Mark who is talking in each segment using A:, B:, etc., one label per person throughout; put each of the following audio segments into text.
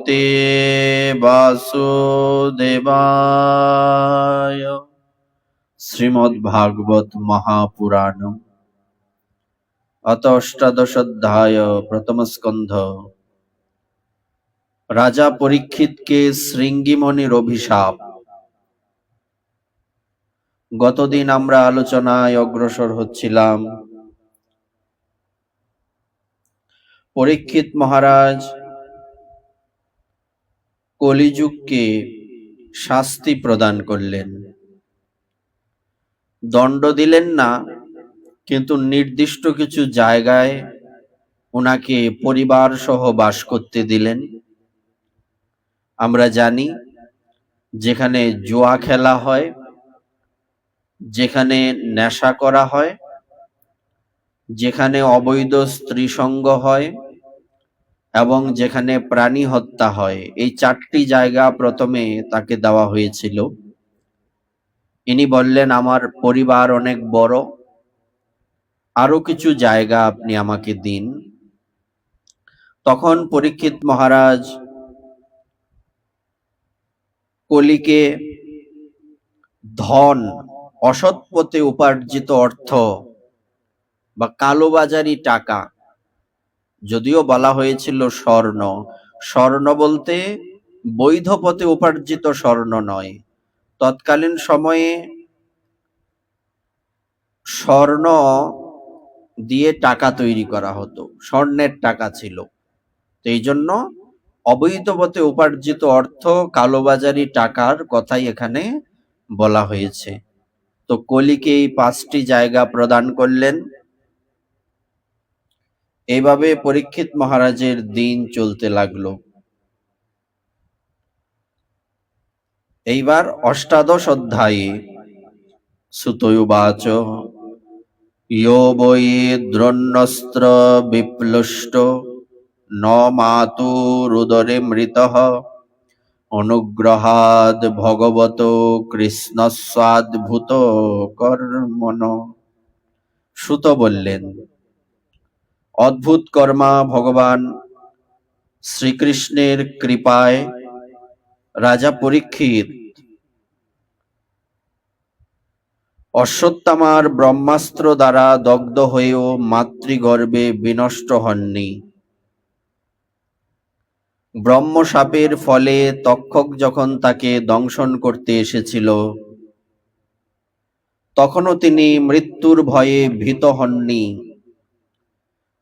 A: ते वासुदेवाय। श्रीमद्भागवत महापुराण अथ अष्टादश प्रथम स्कंध। রাজা পরীক্ষিতকে শৃঙ্গিমণির অভিশাপ। গতদিন আমরা আলোচনায় অগ্রসর হচ্ছিলাম। পরীক্ষিত মহারাজ কলিযুগকে শাস্তি প্রদান করলেন, দণ্ড দিলেন না, কিন্তু নির্দিষ্ট কিছু জায়গায় ওনাকে পরিবার সহ বাস করতে দিলেন। আমরা জানি যেখানে জুয়া খেলা হয়, যেখানে নেশা করা হয়, যেখানে অবৈধ স্ত্রী সঙ্গ হয় এবং যেখানে প্রাণী হত্যা হয়, এই 4টি জায়গা প্রথমে তাকে দেওয়া হয়েছিল। ইনি বললেন, আমার পরিবার অনেক বড়, আরো কিছু জায়গা আপনি আমাকে দিন। তখন পরীক্ষিত মহারাজ কলিকে ধন, অসৎ পথে উপার্জিত অর্থ বা কালোবাজারি টাকা, যদিও বলা হয়েছিল স্বর্ণ, স্বর্ণ বলতে বৈধ পথে উপার্জিত স্বর্ণ নয়। তৎকালীন সময়ে স্বর্ণ দিয়ে টাকা তৈরি করা হতো, স্বর্ণের টাকা ছিল। তো এই জন্য অবৈধ পথে উপার্জিত অর্থ, কালোবাজারি টাকার কথাই এখানে বলা হয়েছে। তো কলিকে এই 5টি জায়গা প্রদান করলেন। এইভাবে পরীক্ষিত মহারাজের দিন চলতে লাগলো। এইবার অষ্টাদশ অধ্যায়ে সুতোবাচ ইয়ো বৈ দ্রোণস্ত্র বিপ্লুষ্ট ন মাতুরুদরে মৃতঃ অনুগ্রহাদ ভগবত কৃষ্ণস্বাদ্ভুত কর্মণ। সুত বললেন, অদ্ভুত কর্মা ভগবান শ্রীকৃষ্ণের কৃপায় রাজা পরীক্ষিত অশ্বত্থামার ব্রহ্মাস্ত্র দ্বারা দগ্ধ হয়েও মাতৃগর্ভে বিনষ্ট হননি। ব্রহ্মশাপের ফলে তক্ষক যখন তাকে দংশন করতে এসেছিল, তখনও তিনি মৃত্যুর ভয়ে ভীত হননি,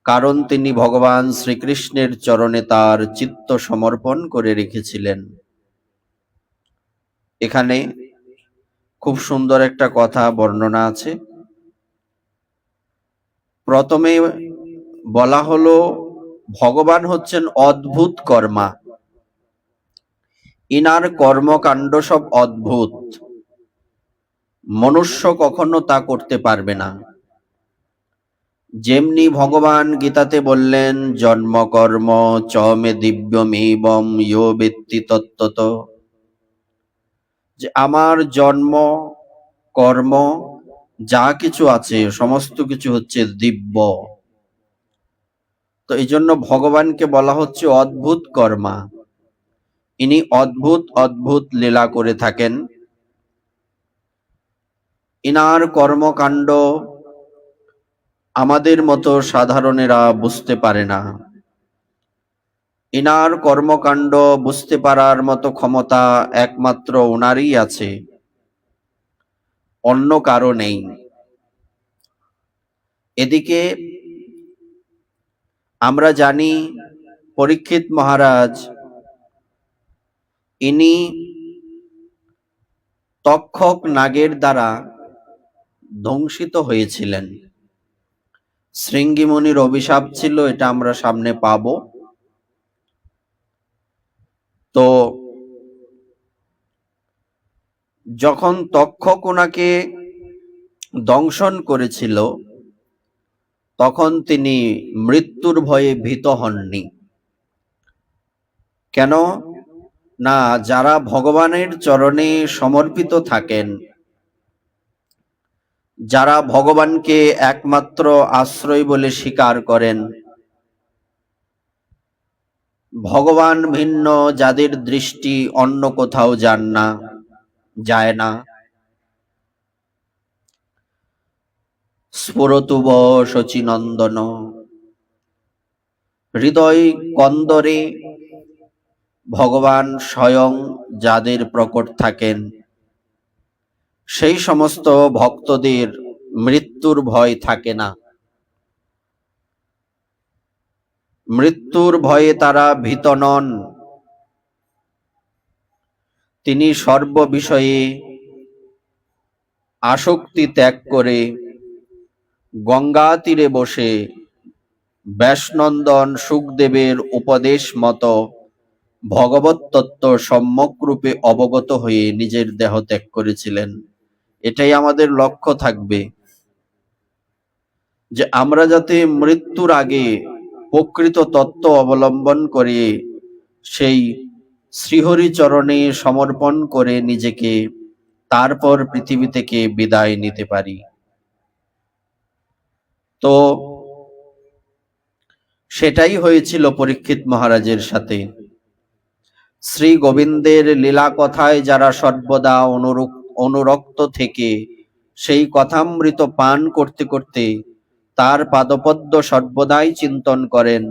A: কারণ তিনি ভগবান শ্রীকৃষ্ণের চরণে তার চিত্ত সমর্পণ করে রেখেছিলেন। এখানে খুব সুন্দর একটা কথা বর্ণনা আছে। প্রথমে বলা হলো ভগবান হচ্ছেন অদ্ভুত কর্মা, ইনার কর্মকাণ্ড সব অদ্ভুত, মনুষ্য কখনো তা করতে পারবে না। যেমনি ভগবান গীতাতে বললেন, জন্ম কর্ম চ মে দিব্যমেবং ইয়ো বেত্তি তত্ত্বত, যে আমার জন্ম কর্ম যা কিছু আছে সমস্ত কিছু হচ্ছে দিব্য। তো এই জন্য ভগবানকে বলা হচ্ছে অদ্ভুত কর্মা। ইনি অদ্ভুত অদ্ভুত লীলা করে থাকেন। ইনার কর্মকাণ্ড আমাদের মতো সাধারণেরা বুঝতে পারে না। ইনার কর্মকাণ্ড বুঝতে পারার মতো ক্ষমতা একমাত্র ওনারই আছে, অন্য কারো নেই। এদিকে আমরা জানি পরীক্ষিত মহারাজ ইনি তক্ষক নাগের দ্বারা ধ্বংসিত হয়েছিলেন। শৃঙ্গিমণির অভিশাপ ছিল, এটা আমরা সামনে পাব। তো যখন তক্ষক ওনাকে দংশন করেছিল, তখন তিনি মৃত্যুর ভয়ে ভীত হননি। কেন না, যারা ভগবানের চরণে সমর্পিত থাকেন, যারা ভগবানকে একমাত্র আশ্রয় বলে স্বীকার করেন, ভগবান ভিন্ন, যাদের দৃষ্টি অন্য কোথাও যায় না। স্ফুরতুব শচীনন্দন, হৃদয় কন্দরে ভগবান স্বয়ং যাদের প্রকট থাকেন, সেই সমস্ত ভক্তদের মৃত্যুর ভয় থাকে না। মৃত্যুর ভয়ে তারা ভীত নন। তিনি সর্ববিষয়ে আসক্তি ত্যাগ করে গঙ্গা তীরে বসে ব্যাসনন্দন সুখদেবের উপদেশ মতো ভগবত তত্ত্ব সম্যক রূপে অবগত হয়ে নিজের দেহ ত্যাগ করেছিলেন। এটাই আমাদের লক্ষ্য থাকবে, যে আমরা যাতে মৃত্যুর আগে প্রকৃত তত্ত্ব অবলম্বন করে সেই শ্রীহরি চরণে সমর্পণ করে নিজেকে তারপর পৃথিবী থেকে বিদায় নিতে পারি। তো সেটাই হয়েছিল পরীক্ষিত মহারাজের সাথে। শ্রী গোবিন্দের লীলা কথায় যারা সর্বদা অনুরক্ত থেকে সেই কথামৃত পান করতে করতে তার পাদপদ্ম সর্বদাই চিন্তন করেন,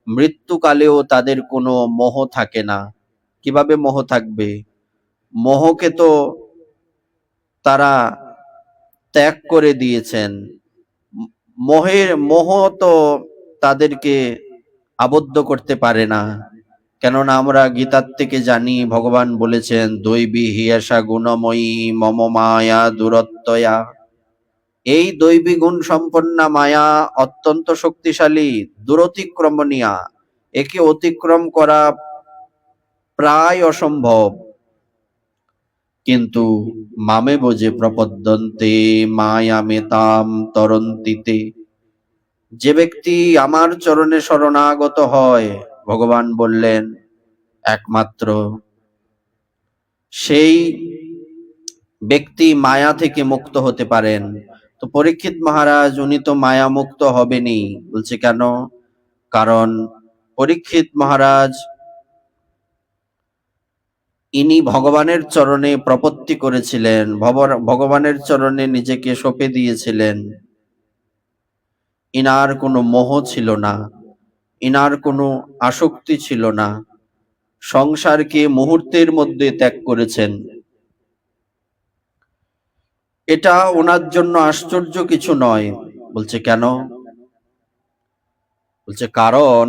A: মৃত্যুকালেও তাদের কোনো মোহ থাকে না। কিভাবে মোহ থাকবে? মোহকে তো তারা ত্যাগ করে দিয়েছেন। মোহ তো তাদেরকে আবদ্ধ করতে পারে না। কেননা আমরা গীতার থেকে জানি, ভগবান বলেছেন, দৈবী হিয়াসা গুণময়ী মম মায়া দূরত্বয়া। এই দৈবী গুণ সম্পন্ন মায়া অত্যন্ত শক্তিশালী, দূরতিক্রমণীয়া। একে অতিক্রম করা প্রায় অসম্ভব। কিন্তু মামে বোঝে প্রপদ্যন্তে মায়ামে তাম তরন্তিতে, যে ব্যক্তি আমার চরণে শরণাগত হয়, ভগবান বললেন একমাত্র সেই ব্যক্তি মায়া থেকে মুক্ত হতে পারেন। তো পরীক্ষিত মহারাজ উনি তো মায়া মুক্ত হবেনি। বলছে কেন? কারণ পরীক্ষিত মহারাজ ইনি ভগবানের চরণে প্রপত্তি করেছিলেন, ভগবানের চরণে নিজেকে সঁপে দিয়েছিলেন। ইনার কোনো মোহ ছিল না, ইনার কোনো আসক্তি ছিল না। সংসারকে মুহূর্তের মধ্যে ত্যাগ করেছেন। এটা ওনার জন্য আশ্চর্য কিছু নয়। বলছে কেন? বলছে কারণ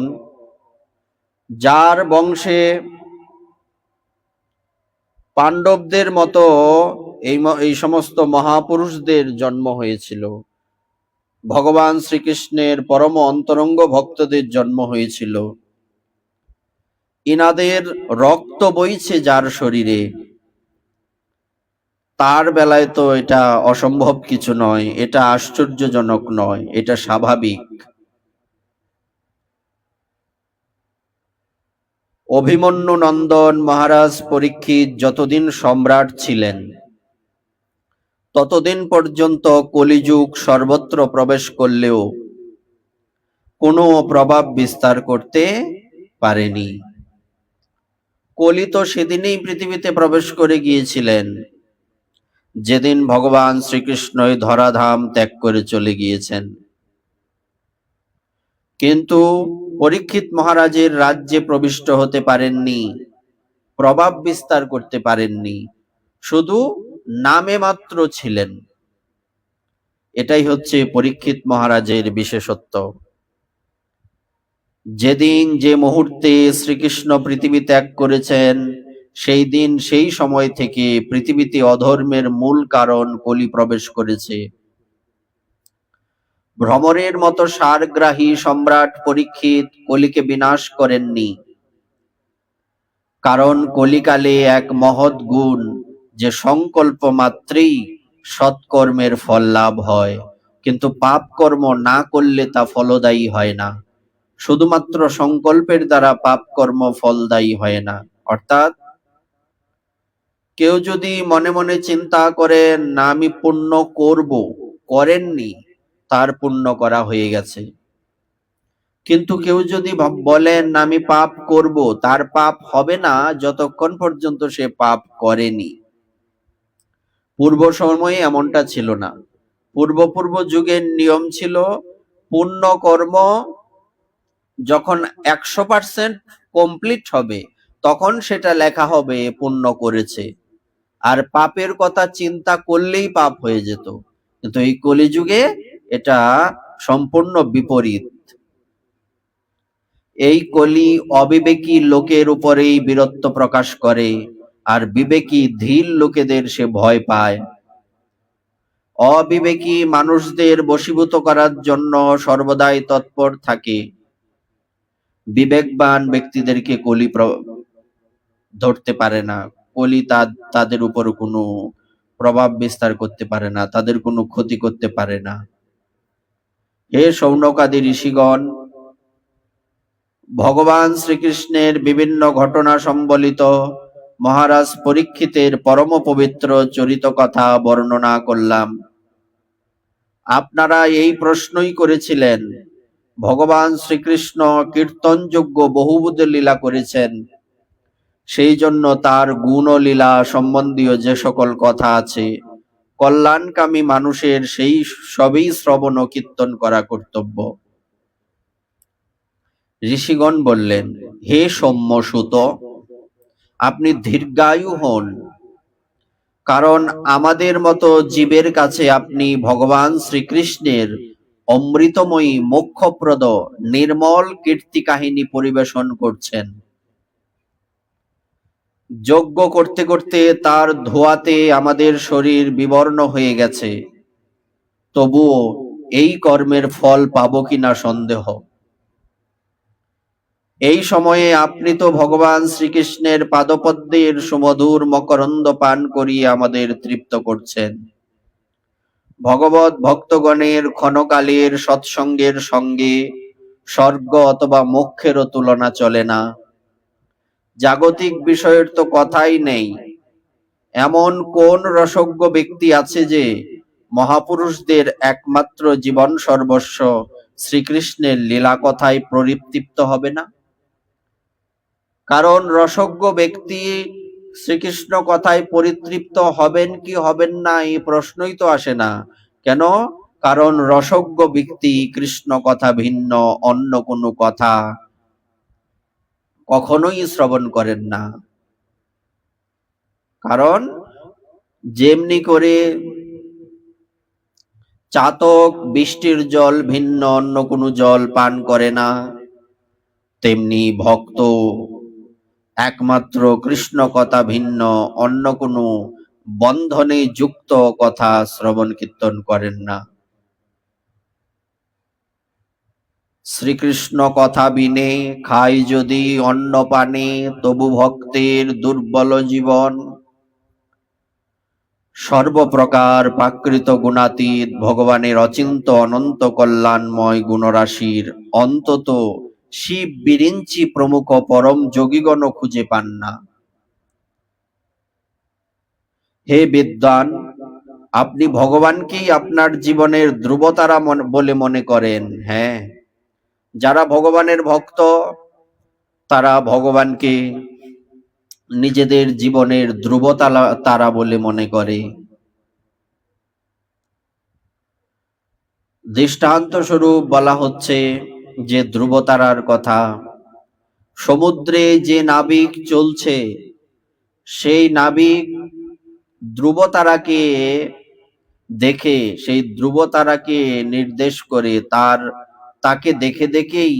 A: যার বংশে পাণ্ডবদের মতো এই সমস্ত মহাপুরুষদের জন্ম হয়েছিল, ভগবান শ্রীকৃষ্ণের পরম অন্তরঙ্গ ভক্তদের জন্ম হয়েছিল, ইনাদের রক্ত বইছে যার শরীরে, তার বেলায় তো এটা অসম্ভব কিছু নয়, এটা আশ্চর্যজনক নয়, এটা স্বাভাবিক। অভিমন্যু নন্দন মহারাজ পরীক্ষিত যতদিন সম্রাট ছিলেন, ততদিন পর্যন্ত কলিযুগ সর্বত্র প্রবেশ করলেও কোনো প্রভাব বিস্তার করতে পারেনি। কলি তো সেদিনেই পৃথিবীতে প্রবেশ করে গিয়েছিলেন, যেদিন ভগবান শ্রীকৃষ্ণই ধরাধাম ত্যাগ করে চলে গিয়েছেন। কিন্তু পরীক্ষিত মহারাজের রাজ্যে প্রবিষ্ট হতে পারেননি, প্রভাব বিস্তার করতে পারেননি, শুধু নামে মাত্র ছিলেন। এটাই হচ্ছে পরীক্ষিত মহারাজের বিশেষত্ব। যেদিন যে মুহূর্তে শ্রীকৃষ্ণ পৃথিবী ত্যাগ করেছেন, সেই দিন সেই সময় থেকে পৃথিবীতে অধর্মের মূল কারণ কলি প্রবেশ করেছে। ভ্রমরের মতো সারগ্রাহী সম্রাট পরীক্ষিত কলিকে বিনাশ করেননি। কারণ কলিকালে এক মহৎ গুণ, যে সংকল্প মাত্রেই সৎকর্মের ফল লাভ হয়, কিন্তু পাপ কর্ম না করলে তা ফলদায়ী হয় না। শুধুমাত্র সংকল্পের দ্বারা পাপ কর্ম ফলদায়ী হয় না। অর্থাৎ কেউ যদি মনে মনে চিন্তা করেন না আমি পুণ্য করব, করেননি, তার পুণ্য করা হয়ে গেছে। কিন্তু কেউ যদি বলেন আমি পাপ করব, তার পাপ হবে না যতক্ষণ পর্যন্ত সে পাপ করেনি। পূর্ব সময়ে এমনটা ছিল না। পূর্ব যুগের নিয়ম ছিল পুণ্য কর্ম যখন 100% কমপ্লিট হবে তখন সেটা লেখা হবে পুণ্য করেছে, আর পাপের কথা চিন্তা করলেই পাপ হয়ে যেত। কিন্তু এই কলিযুগে এটা সম্পূর্ণ বিপরীত। এই কলি অবিবেকী লোকের উপরেই বীরত্ব প্রকাশ করে, আর বিবেকী ধীর লোকেদের সে ভয় পায়। অবিবেকী মানুষদের বশীভূত করার জন্য সর্বদাই তৎপর থাকে। বিবেকবান ব্যক্তিদেরকে কলি ধরতে পারে না। কলি তাদের উপর কোনো প্রভাব বিস্তার করতে পারে না, তাদের কোনো ক্ষতি করতে পারে না। হে শৌনকাদি ঋষিগণ, ভগবান শ্রীকৃষ্ণের বিভিন্ন ঘটনা সম্বলিত মহারাজ পরীক্ষিতের পরম পবিত্র চরিত কথা বর্ণনা করলাম। আপনারা এই প্রশ্নই করেছিলেন, ভগবান শ্রীকৃষ্ণ কীর্তনযোগ্য বহুবিধ লীলা করেছেন, সেই জন্য তার গুণ ও লীলা সম্বন্ধীয় যে সকল কথা আছে কল্যাণকামী মানুষের সেই সবই শ্রবণ ও কীর্তন করা কর্তব্য। ঋষিগণ বললেন, হে সৌম্যসুত, আপনি দীর্ঘায়ু হন, কারণ আমাদের মতো জীবের কাছে আপনি ভগবান শ্রীকৃষ্ণের অমৃতময়ী মোক্ষপ্রদ নির্মল কীর্তি কাহিনী পরিবেশন করছেন। যজ্ঞ করতে করতে তার ধোঁয়াতে আমাদের শরীর বিবর্ণ হয়ে গেছে, তবুও এই কর্মের ফল পাবো কিনা সন্দেহ। এই সময়ে আপনি তো ভগবান শ্রীকৃষ্ণের পাদপদ্মের সুমধুর মকরন্দ পান করিয়ে আমাদের তৃপ্ত করছেন। ভগবত ভক্তগণের ক্ষণকালের সৎসঙ্গের সঙ্গে স্বর্গ অথবা মোক্ষেরও তুলনা চলে না। জাগতিক বিষয়ের তো কথাই নেই। এমন কোন রসজ্ঞ ব্যক্তি আছে যে মহাপুরুষদের একমাত্র জীবন সর্বস্ব শ্রীকৃষ্ণের লীলা কথায় পরিতৃপ্ত হবে না? কারণ রসজ্ঞ ব্যক্তি শ্রীকৃষ্ণ কথায় পরিতৃপ্ত হবেন কি হবেন না এই প্রশ্নই তো আসে না। কেন? কারণ রসজ্ঞ ব্যক্তি কৃষ্ণ কথা ভিন্ন অন্য কোনো কথা কখনোই শ্রবণ করেন না। কারণ যেমনি করে চাতক বৃষ্টির জল ভিন্ন অন্য কোনো জল পান করে না, তেমনি ভক্ত একমাত্র কৃষ্ণ কথা ভিন্ন অন্য কোনো বন্ধনে যুক্ত কথা শ্রবণ কীর্তন করেন না। শ্রীকৃষ্ণ কথা বিনে খাই যদি অন্ন পানে, তবু ভক্তের দুর্বল জীবন। সর্বপ্রকার প্রাকৃত গুণাতীত ভগবানের অচিন্ত অনন্ত কল্যাণময় গুণরাশির অন্তত শিব বিরিঞ্চি প্রমুখ পরম যোগীগণ খুঁজে পান না। হে বিদ্বান, আপনি ভগবানকেই আপনার জীবনের ধ্রুবতারা বলে মনে করেন। হ্যাঁ, যারা ভগবানের ভক্ত তারা ভগবানকে নিজেদের জীবনের ধ্রুবতারা বলে মনে করে। দৃষ্টান্ত স্বরূপ বলা হচ্ছে যে ধ্রুবতারার কথা। সমুদ্রে যে নাবিক চলছে সেই নাবিক ধ্রুবতারাকে দেখে, সেই ধ্রুবতারাকে নির্দেশ করে তাকে দেখে দেখেই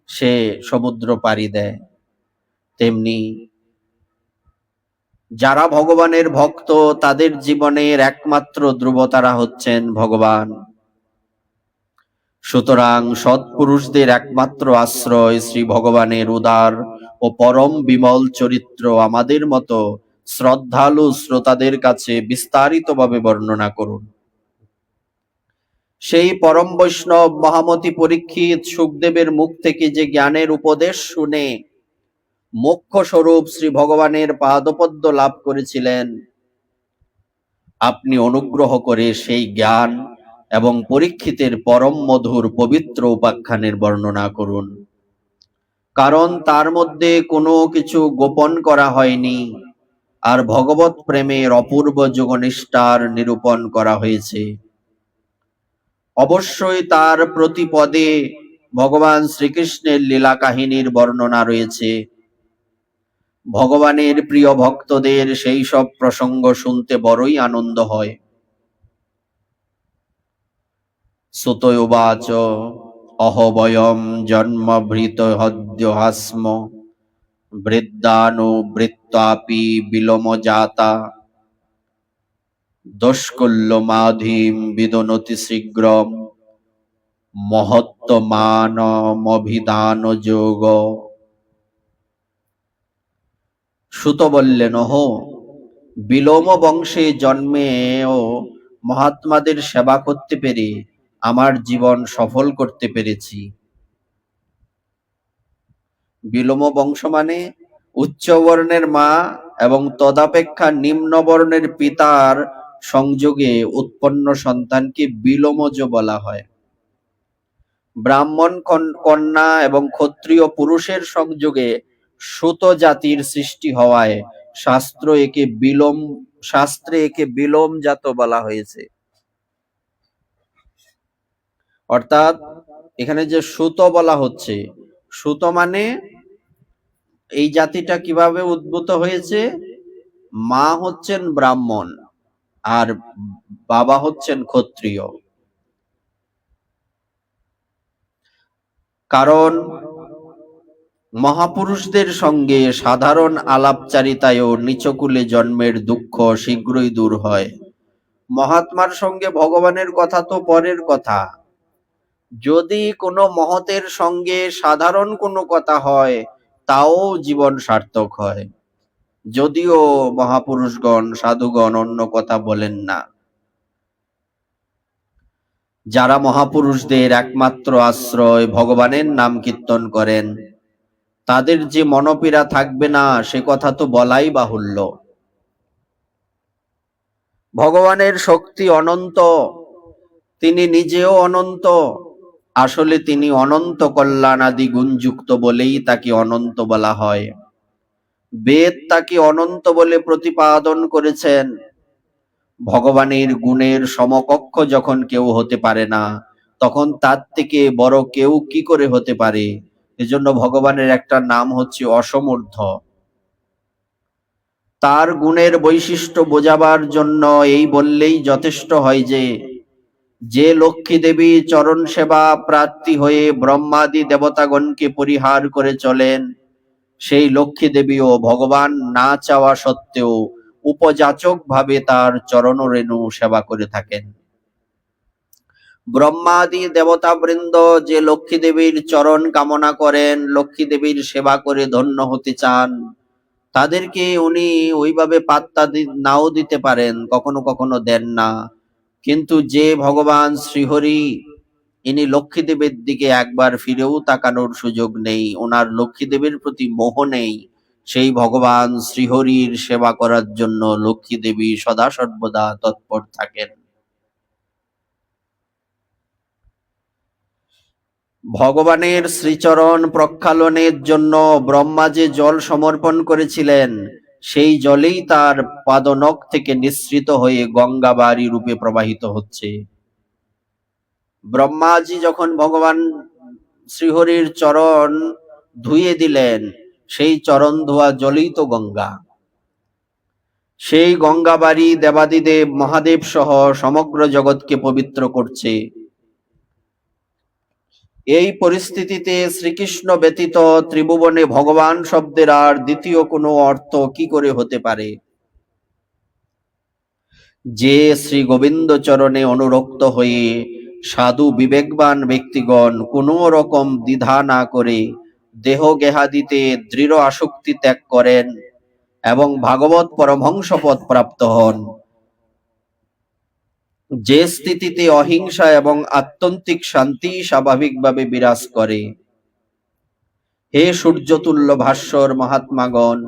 A: সে সমুদ্র পাড়ি দেয়। তেমনি যারা ভগবানের ভক্ত তাদের জীবনের একমাত্র ধ্রুবতারা হচ্ছেন ভগবান। সুতরাং সৎপুরুষদের একমাত্র আশ্রয় শ্রী ভগবানের উদার ও পরম বিমল চরিত্র আমাদের মতো শ্রদ্ধালু শ্রোতাদের কাছে বিস্তারিতভাবে বর্ণনা করুন। সেই পরম বৈষ্ণব মহামতি পরীক্ষিত সুখদেবের মুখ থেকে যে জ্ঞানের উপদেশ শুনে মোক্ষ স্বরূপ শ্রী ভগবানের পাদপদ্ম লাভ করেছিলেন, আপনি অনুগ্রহ করে সেই জ্ঞান এবং পরীক্ষিতের পরম মধুর পবিত্র উপাখ্যানের বর্ণনা করুন, কারণ তার মধ্যে কোনো কিছু গোপন করা হয়নি, আর ভগবত প্রেমের অপূর্ব যোগনিষ্ঠার নিরূপণ করা হয়েছে। অবশ্যই তার প্রতি পদে ভগবান শ্রীকৃষ্ণের লীলা কাহিনীর বর্ণনা রয়েছে। ভগবানের প্রিয় ভক্তদের সেই সব প্রসঙ্গ শুনতে বড়ই আনন্দ হয়। সুত উবাচ অহবয়ম জন্মভৃত হদ্যহাস্ম বৃদ্ধানুবৃত্তাপি বিলোম জাতা দোষ্কুল্যমাধিম বিদনতি শীঘ্রম মহত্তমানমভিধান যোগ। সুত বললেন, ওহো, বিলোম বংশে জন্মেও মহাত্মাদের সেবা করতে পেরে আমার জীবন সফল করতে পেরেছি। বিলোম বংশ মানে উচ্চ বর্ণের মা এবং তদাপেক্ষা নিম্ন বর্ণের পিতার সংযোগে উৎপন্ন সন্তানকে বিলোমজ বলা হয়। ব্রাহ্মণ কন্যা এবং ক্ষত্রিয় পুরুষের সংযোগে সুত জাতির সৃষ্টি হওয়ায় শাস্ত্রে একে বিলোমজাত বলা হয়েছে। অর্থাৎ এখানে যে সুত বলা হচ্ছে, সুত মানে এই জাতিটা কিভাবে উদ্ভূত হয়েছে? মা হচ্ছেন ব্রাহ্মণ আর বাবা হচ্ছেন ক্ষত্রিয়। কারণ মহাপুরুষদের সঙ্গে সাধারণ আলাপচারিতায়ও নিচকুলে জন্মের দুঃখ শীঘ্রই দূর হয়। মহাত্মার সঙ্গে ভগবানের কথা তো পরের কথা, যদি কোনো মহতের সঙ্গে সাধারণ কোনো কথা হয় তাও জীবন সার্থক হয়। যদিও মহাপুরুষগণ সাধুগণ অন্য কথা বলেন না। যারা মহাপুরুষদের একমাত্র আশ্রয় ভগবানের নাম কীর্তন করেন, তাদের যে মনোপীড়া থাকবে না সে কথা তো বলাই বাহুল্য। ভগবানের শক্তি অনন্ত, তিনি নিজেও অনন্ত। আসলে তিনি অনন্ত কল্যাণ আদি গুণযুক্ত বলেই তাকে অনন্ত বলা হয়। বেদ তাকে অনন্ত বলে প্রতিপাদন করেছেন। ভগবানের গুণের সমকক্ষ যখন কেউ হতে পারে না, তখন তার থেকে বড় কেউ কি করে হতে পারে? এজন্য ভগবানের একটা নাম হচ্ছে অসমর্থ। তার গুণের বৈশিষ্ট্য বোঝাবার জন্য এই বললেই যথেষ্ট হয় যে লক্ষ্মী দেবী চরণ সেবা প্রার্থী হয়ে ব্রহ্মাদি দেবতাগণকে পরিহার করে চলেন, সেই লক্ষ্মী দেবীও ভগবান না চাওয়া সত্ত্বেও উপযাচক ভাবে তার চরণ রেণু সেবা করে থাকেন। ব্রহ্মাদি দেবতা বৃন্দ যে লক্ষ্মী দেবীর চরণ কামনা করেন, লক্ষ্মী দেবীর সেবা করে ধন্য হতে চান, তাদেরকে উনি ওইভাবে পাত্তা নাও দিতে পারেন, কখনো কখনো দেন না। কিন্তু যে ভগবান শ্রীহরি, ইনি লক্ষ্মী দেবীর দিকে একবার ফিরেও তাকানোর সুযোগ নেই, ওনার লক্ষ্মী দেবীর প্রতি মোহ নেই, সেই ভগবান শ্রীহরির সেবা করার জন্য লক্ষ্মী দেবী সদা সর্বদা তৎপর থাকেন। ভগবানের শ্রীচরণ প্রক্ষালনের জন্য ব্রহ্মা যে জল সমর্পণ করেছিলেন, সেই জলেই তার পাদনখ থেকে নিঃসৃত হয়ে গঙ্গাবারী রূপে প্রবাহিত হচ্ছে। ব্রহ্মাজি যখন ভগবান শ্রীহরির চরণ ধুয়ে দিলেন, সেই চরণ ধোয়া জলই তো গঙ্গা। সেই গঙ্গাবারী দেবাদিদেব মহাদেব সহ সমগ্র জগৎকে পবিত্র করছে। এই পরিস্থিতিতে শ্রীকৃষ্ণ ব্যতীত ত্রিভুবনে ভগবান শব্দের আর দ্বিতীয় কোনো অর্থ কি করে হতে পারে? যে শ্রী গোবিন্দ চরণে অনুরক্ত হয়ে সাধু বিবেকবান ব্যক্তিগণ কোনো রকম দ্বিধা না করে দেহ গেহাদিতে দৃঢ় আসক্তি ত্যাগ করেন এবং ভাগবত পরমহংস পদ প্রাপ্ত হন, যে স্থিতিতে অহিংসা এবং আত্যন্তিক শান্তি স্বাভাবিকভাবে বিরাজ করে, হে সূর্যতুল্য ভাস্বর মহাত্মাগণ,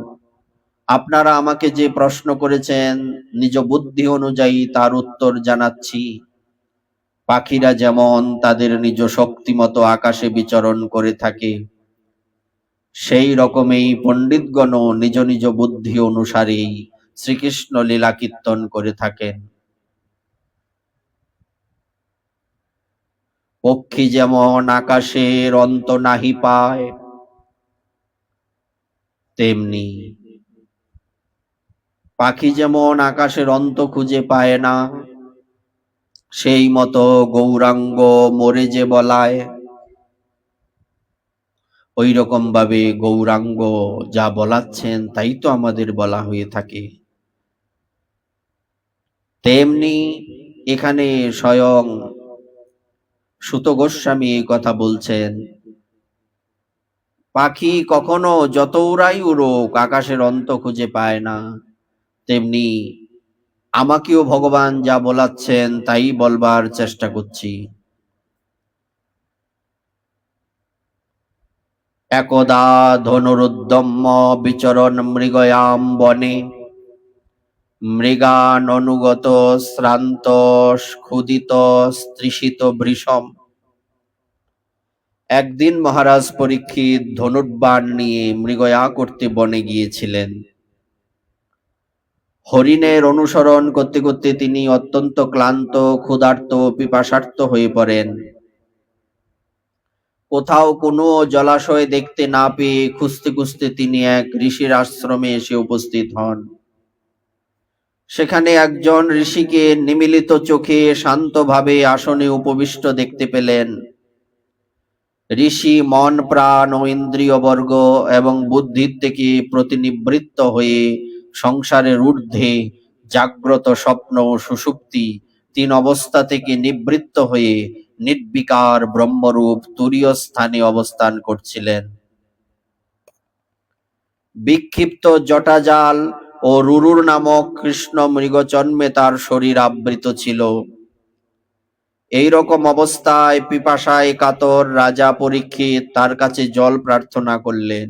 A: আপনারা আমাকে যে প্রশ্ন করেছেন, নিজ বুদ্ধি অনুযায়ী তার উত্তর জানাচ্ছি। পাখিরা যেমন তাদের নিজ শক্তিমতো আকাশে বিচরণ করে থাকে, সেই রকমই পণ্ডিতগণ নিজ নিজ বুদ্ধি অনুসারেই শ্রীকৃষ্ণ লীলা কীর্তন করে থাকেন। পক্ষী যেমন আকাশের অন্ত নাহি পায়, তেমনি পাখি যেমন আকাশের অন্ত খুঁজে পায় না, সেই মতো গৌরাঙ্গ মোরে যে বলায়, ওই রকম ভাবে গৌরাঙ্গ যা বলাচ্ছেন তাই তো আমাদের বলা হয়ে থাকে। তেমনি এখানে স্বয়ং সুত গোস্বামী এই কথা বলছেন, পাখি কখনো যত উড়াই উড়ুক আকাশের অন্ত খুঁজে পায় না, তেমনি আমাকেও ভগবান যা বলাচ্ছেন তাই বলবার চেষ্টা করছি। একদা ধনুরুদ্যম্য বিচরণ মৃগয়াম বনে, মৃগান অনুগত শ্রান্ত ক্ষুদিত তৃষিত বৃষম। একদিন মহারাজ পরীক্ষিত ধনুর্বাণ নিয়ে মৃগয়া করতে বনে গিয়েছিলেন। হরিণের অনুসরণ করতে করতে তিনি অত্যন্ত ক্লান্ত, ক্ষুধার্ত, পিপাসার্ত হয়ে পড়েন। কোথাও কোনো জলাশয় দেখতে না পেয়ে খুঁজতে খুঁজতে তিনি এক ঋষির আশ্রমে এসে উপস্থিত হন। সেখানে একজন ঋষিকে নিমিলিত চোখে শান্তভাবে আসনে উপবিষ্ট দেখতে পেলেন। ঋষি মন প্রাণ ও ইন্দ্রিয়বর্গ এবং বুদ্ধির থেকে প্রতিনিবৃত্ত হয়ে সংসারের ঊর্ধ্বে জাগ্রত, স্বপ্ন ও সুষুপ্তি তিন অবস্থা থেকে নিবৃত্ত হয়ে নির্বিকার ব্রহ্মরূপ তুরীয় স্থানে অবস্থান করছিলেন। বিক্ষিপ্ত জটাজাল ও রুরুর নামক কৃষ্ণ মৃগজন্মে তার শরীর আবৃত ছিল। এই রকম অবস্থায় পিপাসায় কাতর রাজা পরীক্ষিত তার কাছে জল প্রার্থনা করলেন।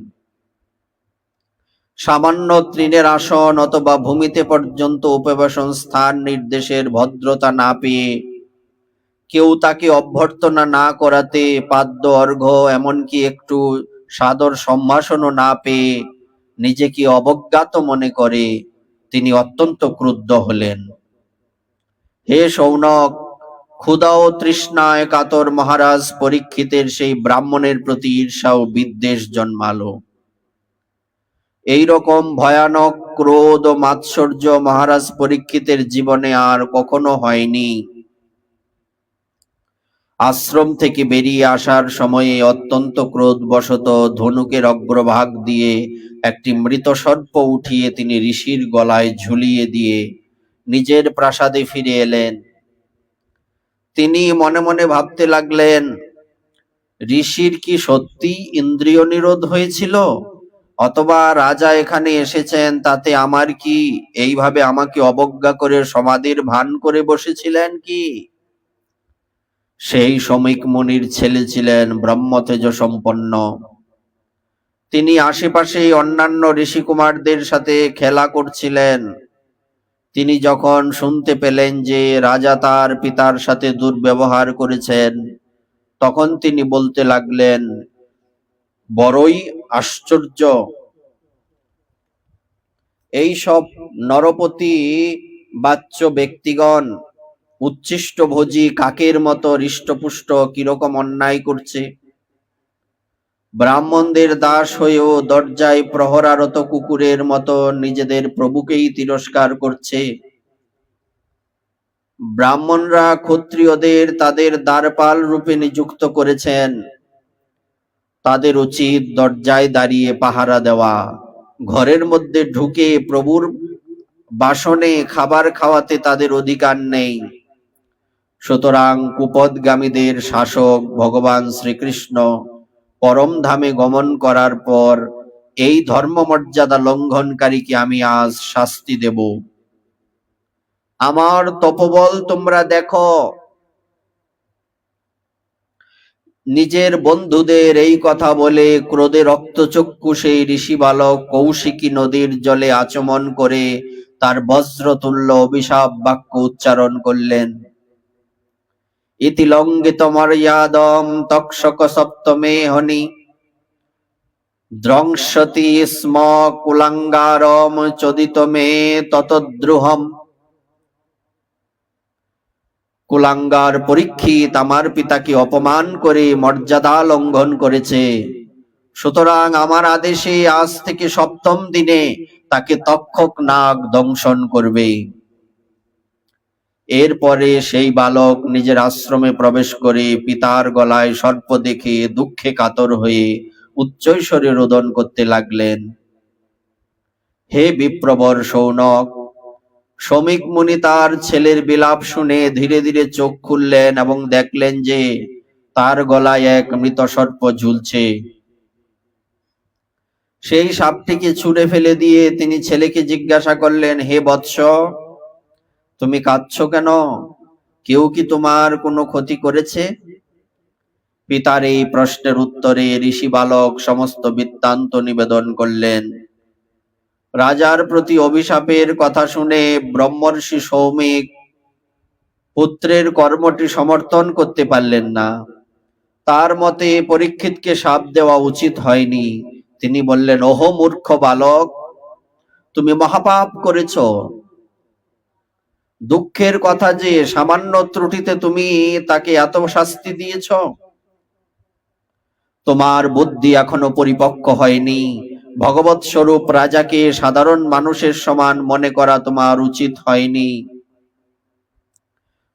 A: সামান্য তৃণের আসন অথবা ভূমিতে পর্যন্ত উপবেশন স্থান নির্দেশের ভদ্রতা না পেয়ে, কেউ তাকে অভ্যর্থনা না করাতে, পাদ্য অর্ঘ্য এমনকি একটু সাদর সম্ভাষণও না পেয়ে নিজেকে অবজ্ঞাত মনে করে তিনি অত্যন্ত ক্রুদ্ধ হলেন। হে শৌনক, ক্ষুধা ও তৃষ্ণায় কাতর মহারাজ পরীক্ষিতের সেই ব্রাহ্মণের প্রতি ঈর্ষা ও বিদ্বেষ জন্মালো। এইরকম ভয়ানক ক্রোধ ও মাৎসর্য মহারাজ পরীক্ষিতের জীবনে আর কখনো হয়নি। আশ্রম থেকে বেরিয়ে আসার সময়ে অত্যন্ত ক্রোধবশত ধনুকের অগ্রভাগ দিয়ে একটি মৃত সর্প উঠিয়ে তিনি ঋষির গলায় ঝুলিয়ে দিয়ে নিজের প্রাসাদে ফিরে এলেন। তিনি মনে মনে ভাবতে লাগলেন, ঋষির কি সত্যি ইন্দ্রিয় নিরোধ হয়েছিল, অথবা রাজা এখানে এসেছেন তাতে আমার কি? এইভাবে আমাকে অবজ্ঞা করে সমাধির ভান করে বসেছিলেন কি? সেই শমিক মুনির ছেলে ছিলেন ব্রহ্মতেজ সম্পন্ন। তিনি আশেপাশে অন্যান্য ঋষিকুমারদের সাথে খেলা করছিলেন। তিনি যখন শুনতে পেলেন যে রাজা তার পিতার সাথে দুর্ব্যবহার করেছেন, তখন তিনি বলতে লাগলেন, বড়ই আশ্চর্য, এই সব নরপতি বাচ্য ব্যক্তিগণ উচ্ছিষ্ট ভোজী কাকের মতো হৃষ্টপুষ্ট কিরকম অন্যায় করছে। ব্রাহ্মণদের দাস হয়েও দরজায় প্রহরারত কুকুরের মতো নিজেদের প্রভুকেই তিরস্কার করছে। ব্রাহ্মণরা ক্ষত্রিয়দের তাদের দ্বারপাল রূপে নিযুক্ত করেছেন, তাদের উচিত দরজায় দাঁড়িয়ে পাহারা দেওয়া, ঘরের মধ্যে ঢুকে প্রভুর বাসনে খাবার খাওয়াতে তাদের অধিকার নেই। সুতরাং কুপদগামীদের শাসক ভগবান শ্রীকৃষ্ণ পরম ধামে গমন করার পর এই ধর্মমর্যাদা লঙ্ঘনকারীকে আমি আজ শাস্তি দেব। আমার তপবল তোমরা দেখো। নিজের বন্ধুদের এই কথা বলে ক্রোধে রক্তচক্ষু সেই ঋষি বালক কৌশিকী নদীর জলে আচমন করে তার বজ্রতুল্য অভিশাপ বাক্য উচ্চারণ করলেন। ইতি লঙ্ঘিত মর্যাদম তক্ষক সপ্তমে হনি দ্রংশতি স্ম কুলাঙ্গারম চোদিত মে ততদ্রুহম। কুলাঙ্গার পরীক্ষিত আমার পিতাকে অপমান করে মর্যাদা লঙ্ঘন করেছে, সুতরাং আমার আদেশে আজ থেকে সপ্তম দিনে তাকে তক্ষক নাগ দংশন করবে। এরপরে সেই বালক নিজের আশ্রমে প্রবেশ করে পিতার গলায় সর্প দেখে দুঃখে কাতর হয়ে উচ্চৈঃস্বরে রোদন করতে লাগলেন। হে বিপ্রবর শৌনক, শমিক মুনি তার ছেলের বিলাপ শুনে ধীরে ধীরে চোখ খুললেন এবং দেখলেন যে তার গলায় এক মৃত সর্প ঝুলছে। সেই সাপটিকে ছুঁড়ে ফেলে দিয়ে তিনি ছেলেকে জিজ্ঞাসা করলেন, হে বৎস, তুমি কাঁদছো কেন? কেউ কি তোমার কোনো ক্ষতি করেছে? পিতার এই প্রশ্নের উত্তরে ঋষি বালক সমস্ত বৃত্তান্ত নিবেদন করলেন। রাজার প্রতি অভিশাপের কথা শুনে ব্রহ্মর্ষি সৌমিক পুত্রের কর্মটি সমর্থন করতে পারলেন না। তার মতে পরীক্ষিতকে শাপ দেওয়া উচিত হয়নি। তিনি বললেন, ওহো মূর্খ বালক, তুমি মহাপাপ করেছ। দুঃখের কথা যে সামান্য ত্রুটিতে তুমি তাকে এত শাস্তি দিয়েছ। তোমার বুদ্ধি এখনো পরিপক্ক হয়নি। ভগবৎ স্বরূপ রাজাকে সাধারণ মানুষের সমান মনে করা তোমার উচিত হয়নি।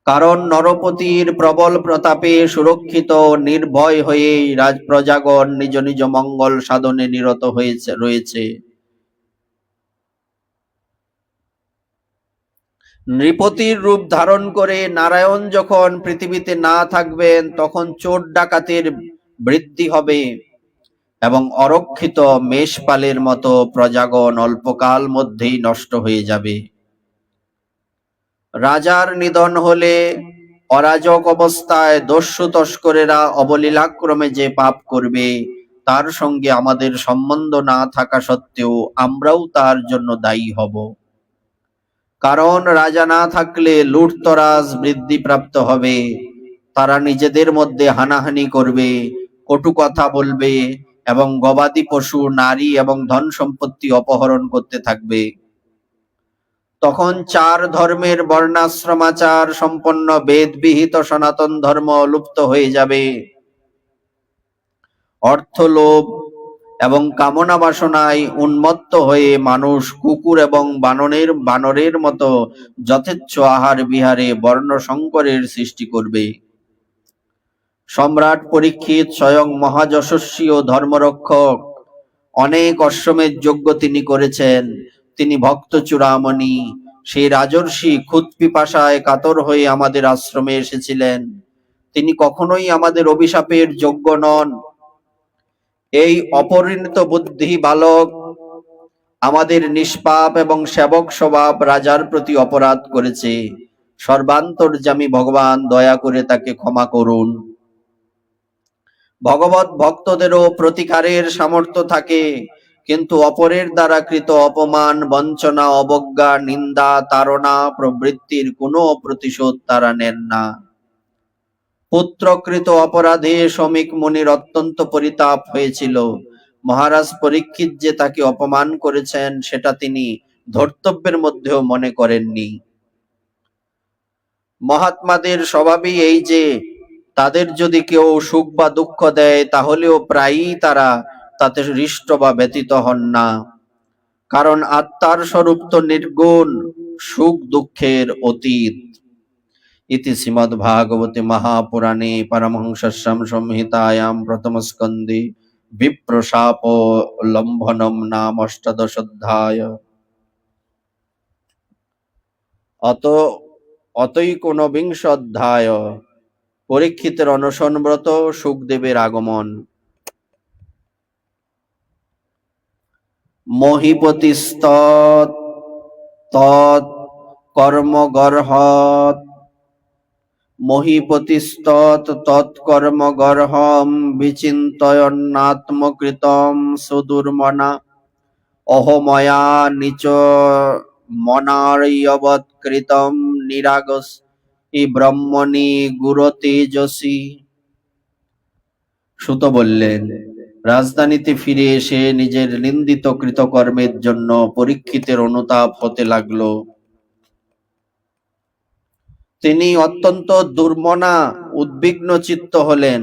A: কারণ নরপতির প্রবল প্রতাপে সুরক্ষিত নির্ভয় হয়ে প্রজাগণ নিজ নিজ মঙ্গল সাধনে নিরত রয়েছে। নৃপতির রূপ ধারণ করে নারায়ণ যখন পৃথিবীতে না থাকবেন তখন চোর ডাকাতের বৃদ্ধি হবে এবং অরক্ষিত মেষপালের মতো প্রজাগণ অল্পকাল মধ্যেই নষ্ট হয়ে যাবে। রাজার নিধন হলে অরাজক অবস্থায় দস্যু তস্করেরা অবলীলাক্রমে যে পাপ করবে তার সঙ্গে আমাদের সম্বন্ধ না থাকা সত্ত্বেও আমরাও তার জন্য দায়ী হব। কারণ রাজা না থাকলে লুটতরাজ বৃদ্ধিপ্রাপ্ত হবে। তারা নিজেদের মধ্যে হানাহানি করবে, কটু কথা বলবে এবং গবাদি পশু, নারী এবং ধন সম্পত্তি অপহরণ করতে থাকবে। তখন চার ধর্মের বর্ণাশ্রমাচার সম্পন্ন বেদবিহিত সনাতন ধর্ম লুপ্ত হয়ে যাবে। অর্থলোভ এবং কামনা বাসনায় উন্মত্ত হয়ে মানুষ কুকুর এবং বানরের মতো যথেচ্ছ আহার বিহারে বর্ণ সংকরের সৃষ্টি করবে। সম্রাট পরীক্ষিত স্বয়ং মহাযশস্বী ও ধর্মরক্ষক, অনেক অশ্বমেধ যজ্ঞ তিনি করেছেন। তিনি ভক্ত চূড়ামণি, সেই রাজর্ষি ক্ষুধ পিপাসায় কাতর হয়ে আমাদের আশ্রমে এসেছিলেন। তিনি কখনোই আমাদের অভিশাপের যোগ্য নন। এই অপরিণত বুদ্ধি বালক আমাদের নিষ্পাপ এবং সেবক স্বভাব রাজার প্রতি অপরাধ করেছে। সর্বান্তর্যামী ভগবান দয়া করে তাকে ক্ষমা করুন। ভগবত ভক্তদেরও প্রতিকারের সামর্থ্য থাকে, কিন্তু অপরের দ্বারা কৃত অপমান, বঞ্চনা, অবজ্ঞা, নিন্দা, তাড়না প্রবৃত্তির কোনো প্রতিশোধ তারা নেন না। পুত্রকৃত অপরাধে শমিক মুনির অত্যন্ত পরিতাপ হয়েছিল। মহারাজ পরীক্ষিত যে তাকে অপমান করেছেন সেটা তিনি ধর্তব্যের মধ্যেও মনে করেননি। মহাত্মাদের স্বভাবই এই যে তাদের যদি কেউ সুখ বা দুঃখ দেয় তাহলেও প্রায়ই তারা তাতে হৃষ্ট বা ব্যতীত হন না। কারণ আত্মার স্বরূপ তো নির্গুণ, সুখ দুঃখের অতীত। ইতি শ্রীমদ্ভাগবতে মহাপুরাণে পরমহংস্যাম সংহিতায়াম প্রথম স্কন্ধে বিপ্রশাপ লম্ভনম নাম অষ্টাদশোধ্যায়। অতৈকোনবিংশ অধ্যায়। পরীক্ষিতের অনশনব্রত, সুখদেবের আগমন। মহীপতিস্তৎ তৎ কর্মগর্হৎ মহীপতিস্তৎ তৎকর্মগর্হম বিচিন্তয়ন্নাত্মকৃতম সুদুর্মনা অহময়া নিচ মনার্যবৎকৃতম নিরাগস ই ব্রহ্মণি গুরু তেজসী। সুত বললেন, রাজধানীতে ফিরে এসে নিজের নিন্দিত কৃতকর্মের জন্য পরীক্ষিতের অনুতাপ হতে লাগলো। তিনি অত্যন্ত দুর্মনা উদ্বিগ্ন চিত্ত হলেন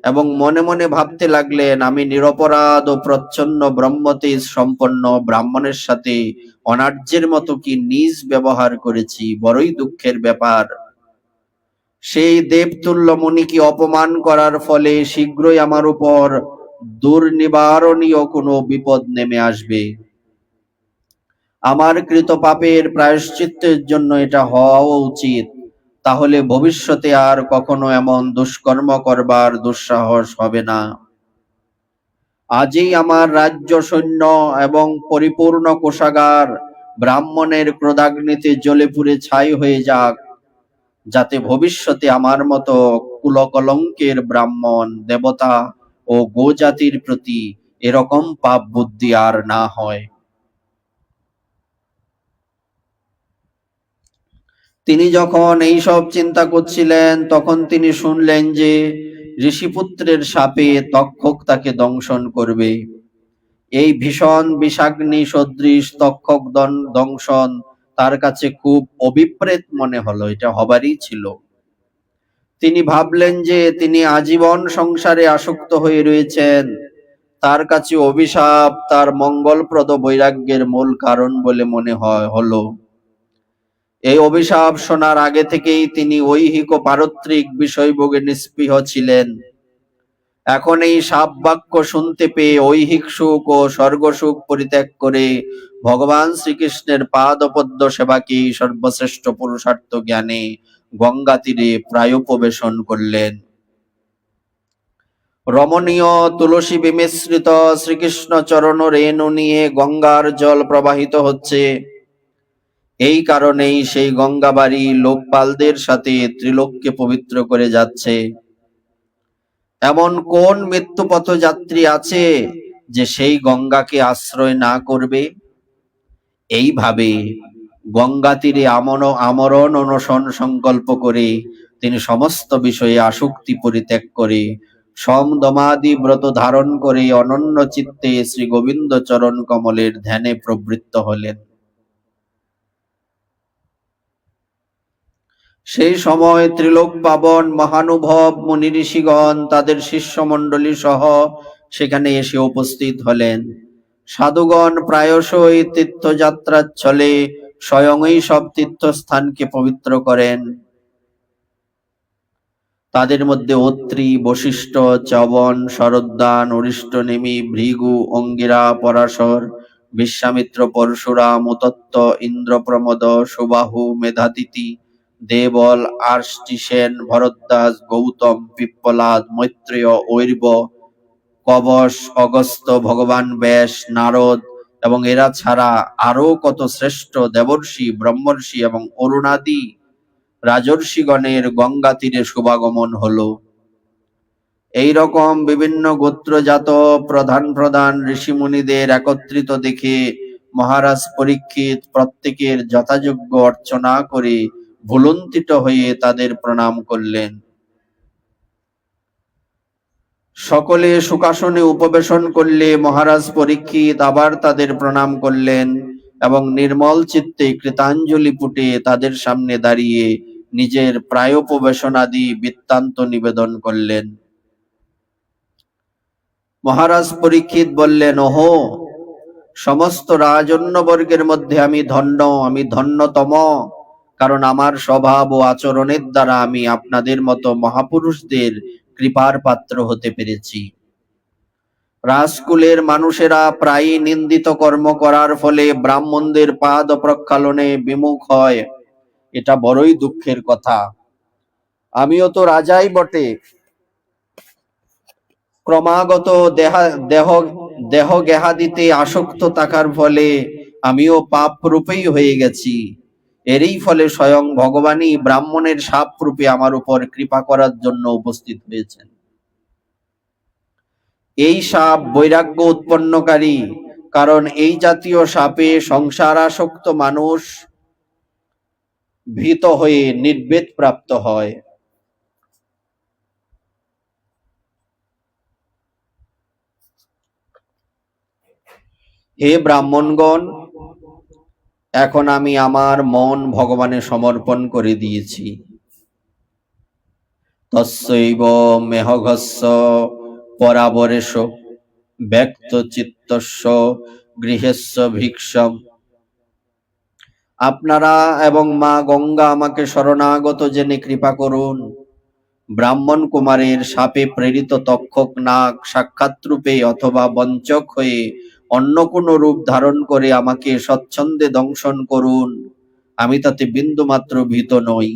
A: এবং মনে মনে ভাবতে লাগলেন, আমি নিরপরাধ ও প্রচ্ছন্ন ব্রহ্মতেজ সম্পন্ন ব্রাহ্মণের সাথে অনার্যের মতো কি নিজ ব্যবহার করেছি, বড়ই দুঃখের ব্যাপার। সেই দেবতুল্য মুনিকে অপমান করার ফলে শীঘ্রই আমার উপর দুর্নিবারণীয় কোনো বিপদ নেমে আসবে। আমার কৃত পাপের প্রায়শ্চিত্তের জন্য এটা হওয়া উচিত, তাহলে ভবিষ্যতে আর কখনো এমন দুষ্কর্ম করবার দুঃসাহস হবে না। আজই আমার রাজ্য সৈন্য এবং পরিপূর্ণ কোষাগার ব্রাহ্মণের ক্রোধাগ্নিতে জ্বলে পুড়ে ছাই হয়ে যাক, যাতে ভবিষ্যতে আমার মতো কুলকলঙ্কের ব্রাহ্মণ, দেবতা ও গোজাতির প্রতি এরকম পাপ বুদ্ধি আর না হয়। তিনি যখন এই সব চিন্তা করছিলেন, তখন তিনি শুনলেন যে ঋষিপুত্রের শাপে তক্ষক তাকে দংশন করবে। এই ভীষণ বিষাগ্নি সদৃশ তক্ষক দংশন তার কাছে খুব অভিপ্রেত মনে হলো, এটা হবারই ছিল। তিনি ভাবলেন যে তিনি আজীবন সংসারে আসক্ত হয়ে রয়েছেন, তার কাছে অভিশাপ তার মঙ্গলপ্রদ বৈরাগ্যের মূল কারণ বলে মনে হলো। এই অভিশাপ শোনার আগে থেকেই তিনি ঐহিক ও পারত্রিক বিষয়ভোগে নিস্পৃহ ছিলেন। এখন এই শাপ বাক্য শুনতে পেয়ে ঐহিক সুখ ও স্বর্গ সুখ পরিত্যাগ করে ভগবান শ্রীকৃষ্ণের পাদপদ্ম সেবাকে সর্বশ্রেষ্ঠ পুরুষার্থ জ্ঞানে গঙ্গা তীরে প্রায়োপবেশন করলেন। রমণীয় তুলসী বিমিশ্রিত শ্রীকৃষ্ণ চরণ রেণু নিয়ে গঙ্গার জল প্রবাহিত হচ্ছে। এই কারণেই সেই গঙ্গাবাড়ি লোকপালদের সাথে ত্রিলোককে পবিত্র করে যাচ্ছে। এমন কোন মৃত্যুপথ যাত্রী আছে যে সেই গঙ্গাকে আশ্রয় না করবে? এইভাবে গঙ্গা তীরে আমরণ অনশন সংকল্প করে তিনি সমস্ত বিষয়ে আসক্তি পরিত্যাগ করে সমদমাদি ব্রত ধারণ করে অনন্য চিত্তে শ্রী গোবিন্দ চরণ কমলের ধ্যানে প্রবৃত্ত হলেন। সেই সময় ত্রিলোক পাবন মহানুভব মুনি ঋষিগণ তাদের শিষ্যমণ্ডলী সহ সেখানে এসে উপস্থিত হলেন। সাধুগণ প্রায়শই তীর্থযাত্রার ছলে স্বয়ংই সব তীর্থস্থানকে পবিত্র করেন। তাদের মধ্যে অত্রি, বশিষ্ঠ, চ্যবন, শরদ্দান, অরিষ্টনেমি, ভৃগু, অঙ্গিরা, পরাশর, বিশ্বামিত্র, পরশুরাম, উতত্ত, ইন্দ্রপ্রমদ, সুবাহু, মেধাতিথি, দেবল, আর্ষ্টিসেন, ভরদ্বাজ, গৌতম, পিপ্পলাদ, মৈত্রেয়, ঐর্ব, কবশ, অগস্ত্য, ভগবান ব্যাস, নারদ এবং এরা ছাড়া আরো কত শ্রেষ্ঠ দেবর্ষি, ব্রহ্মর্ষি এবং অরুণাদি রাজর্ষিগণের গঙ্গা তীরে শুভাগমন হলো। এইরকম বিভিন্ন গোত্রজাত প্রধান প্রধান ঋষিমুনিদের একত্রিত দেখে মহারাজ পরীক্ষিত প্রত্যেকের যথাযোগ্য অর্চনা করে ভুলুণ্ঠিত হয়ে তাদের প্রণাম করলেন। সকলে সুখাসনে উপবেশন করলে মহারাজ পরীক্ষিত আবার তাদের প্রণাম করলেন এবং নির্মল চিত্তে কৃতাঞ্জলি পুটে তাদের সামনে দাঁড়িয়ে নিজের প্রায়োপবেশনাদি বৃত্তান্ত নিবেদন করলেন। মহারাজ পরীক্ষিত বললেন, ওহো, সমস্ত রাজন্যবর্গের মধ্যে আমি ধন্যতম, কারণ আমার স্বভাব ও আচরণের দ্বারা আমি আপনাদের মতো মহাপুরুষদের কৃপার পাত্র হতে পেরেছি। রাজকুলের মানুষেরা প্রায়ই নিন্দিত কর্ম করার ফলে ব্রাহ্মণদের পাদ প্রক্ষালনে বিমুখ হয়, এটা বড়ই দুঃখের কথা। আমিও তো রাজাই বটে, ক্রমাগত দেহ গেহাদিতে আসক্ত থাকার ফলে আমিও পাপ রূপেই হয়ে গেছি। এরই ফলে স্বয়ং ভগবানই ব্রাহ্মণের শাপ রূপে আমার উপর কৃপা করার জন্য উপস্থিত হয়েছেন। এই শাপ বৈরাগ্য উৎপন্নকারী, কারণ এই জাতীয় শাপে সংসারাসক্ত মানুষ ভীত হয়ে নির্বেদ প্রাপ্ত হয়। হে ব্রাহ্মণগণ, এখন আমি আমার মন ভগবানে সমর্পণ করে দিয়েছি। তস্যৈব মেহঘস্য পরাবরেশ ব্যক্ত চিত্তস্য গৃহেস্য ভিক্ষম। আপনারা এবং মা গঙ্গা আমাকে শরণাগত জেনে কৃপা করুন। ব্রাহ্মণ কুমারের সাপে প্রেরিত তক্ষক নাগ সাক্ষাৎ রূপে অথবা বঞ্চক হয়ে অন্য কোনো রূপ ধারণ করে আমাকে স্বচ্ছন্দে দংশন করুন, আমি তাতে বিন্দুমাত্র ভীত নই।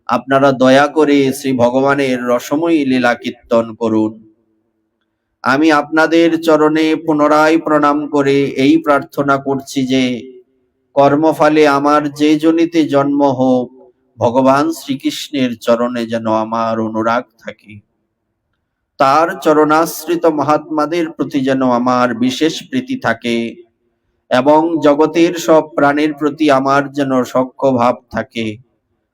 A: আপনারা দয়া করে শ্রী ভগবানের রসময়ী লীলা কীর্তন করুন। আমি আপনাদের চরণে পুনরায় প্রণাম করে এই প্রার্থনা করছি যে কর্মফলে আমার যে জনিতে জন্ম হোক, ভগবান শ্রীকৃষ্ণের চরণে যেন আমার অনুরাগ থাকে, তার চরণাশ্রিত মহাত্মাদের প্রতি যেন আমার বিশেষ প্রীতি থাকে এবং জগতের সব প্রাণীর প্রতি আমার যেন সখ্য ভাব থাকে।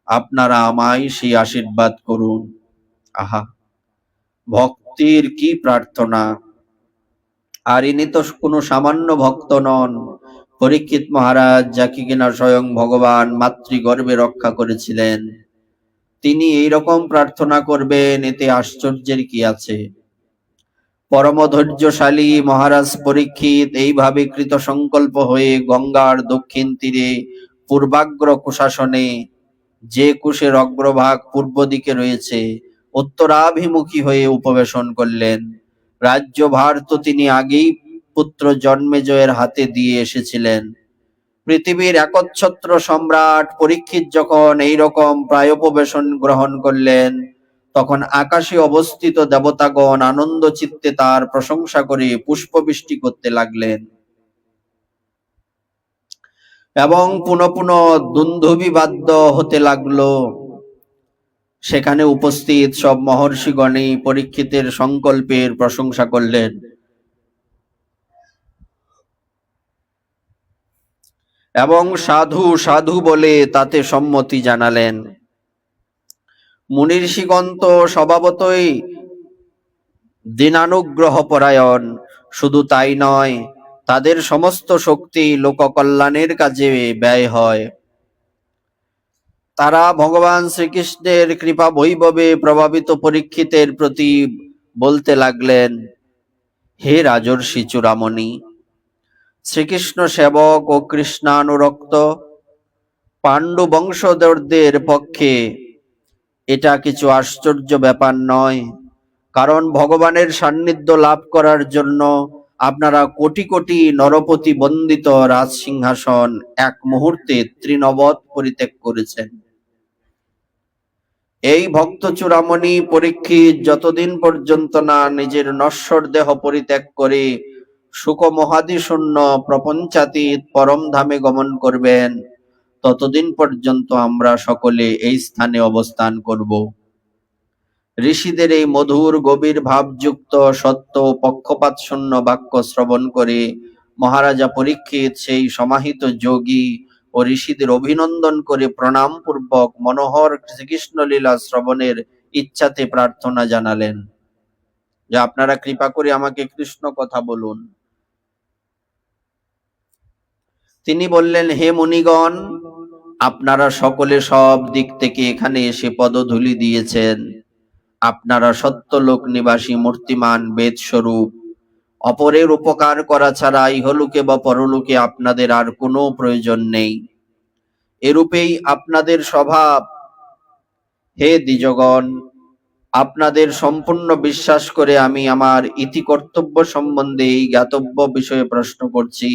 A: আপনারা আমায় সেই আশীর্বাদ করুন। আহা, ভক্তির কি প্রার্থনা! আর ইনি তো কোনো সামান্য ভক্ত নন। পরীক্ষিত মহারাজ, যাকে কিনা স্বয়ং ভগবান মাতৃগর্ভে রক্ষা করেছিলেন, তিনি এইরকম প্রার্থনা করবেন, এতে আশ্চর্যের কি আছে? পরম ধৈর্যশালী মহারাজ পরীক্ষিত এইভাবে কৃত সংকল্প হয়ে গঙ্গার দক্ষিণ তীরে পূর্বাগ্র কুশাসনে, যে কুশের অগ্রভাগ পূর্ব দিকে রয়েছে, উত্তরাভিমুখী হয়ে উপবেশন করলেন। রাজ্যভার তো তিনি আগেই পুত্র জন্মেজয়ের হাতে দিয়ে এসেছিলেন। পৃথিবীর একচ্ছত্র সম্রাট পরীক্ষিত যখন এইরকম প্রায়োপবেশন গ্রহণ করলেন, তখন আকাশে অবস্থিত দেবতাগণ আনন্দ চিত্তে তার প্রশংসা করে পুষ্পবৃষ্টি করতে লাগলেন এবং পুনঃ পুনঃ দুন্দুভি বাদ্য হতে লাগলো। সেখানে উপস্থিত সব মহর্ষিগণই পরীক্ষিতের সংকল্পের প্রশংসা করলেন এবং সাধু সাধু বলে তাতে সম্মতি জানালেন। মুনি ঋষিগণ তো স্বভাবতই দীনানুগ্রহ পরায়ণ, শুধু তাই নয়, তাদের সমস্ত শক্তি লোককল্যাণের কাজে ব্যয় হয়। তারা ভগবান শ্রীকৃষ্ণের কৃপা বৈভবে প্রভাবিত পরীক্ষিতের প্রতি বলতে লাগলেন, হে রাজর্ষি চূড়ামণি, শ্রীকৃষ্ণ সেবক ও কৃষ্ণানুরক্ত পাণ্ডু বংশধরদের পক্ষে এটা কিছু আশ্চর্য ব্যাপার নয়, কারণ ভগবানের সান্নিধ্য লাভ করার জন্য আপনারা কোটি কোটি নরপতি বন্দিত রাজসিংহাসন এক মুহূর্তে তৃণবৎ পরিত্যাগ করেছেন। এই ভক্ত চূড়ামণি পরীক্ষিত যতদিন পর্যন্ত না নিজের নশ্বর দেহ পরিত্যাগ করে সুখমোহাদিশূন্য প্রপঞ্চাতীত পরম ধামে গমন করবেন, ততদিন পর্যন্ত আমরা সকলে এই স্থানে অবস্থান করব। ঋষিদের এই মধুর গভীর ভাবযুক্ত সত্য পক্ষপাত শূন্য বাক্য শ্রবণ করে মহারাজা পরীক্ষিত সেই সমাহিত যোগী ও ঋষিদের অভিনন্দন করে প্রণাম পূর্বক মনোহর শ্রীকৃষ্ণ লীলা শ্রবণের ইচ্ছাতে প্রার্থনা জানালেন যে আপনারা কৃপা করে আমাকে কৃষ্ণ কথা বলুন। তিনি বললেন, হে মুনিগণ, আপনারা সকলে সব দিক থেকে এখানে এসে পদধূলি দিয়েছেন। আপনারা সত্যলোক নিবাসী মূর্তিমান বেদ স্বরূপ। অপরের উপকার করা ছাড়া ইহলোকে বা পরলোকে আপনাদের আর কোনো প্রয়োজন নেই। এরূপেই আপনাদের স্বভাব। হে দ্বিজগণ, আপনাদের সম্পূর্ণ বিশ্বাস করে আমি আমার ইতি কর্তব্য সম্বন্ধে এই জ্ঞাতব্য বিষয়ে প্রশ্ন করছি।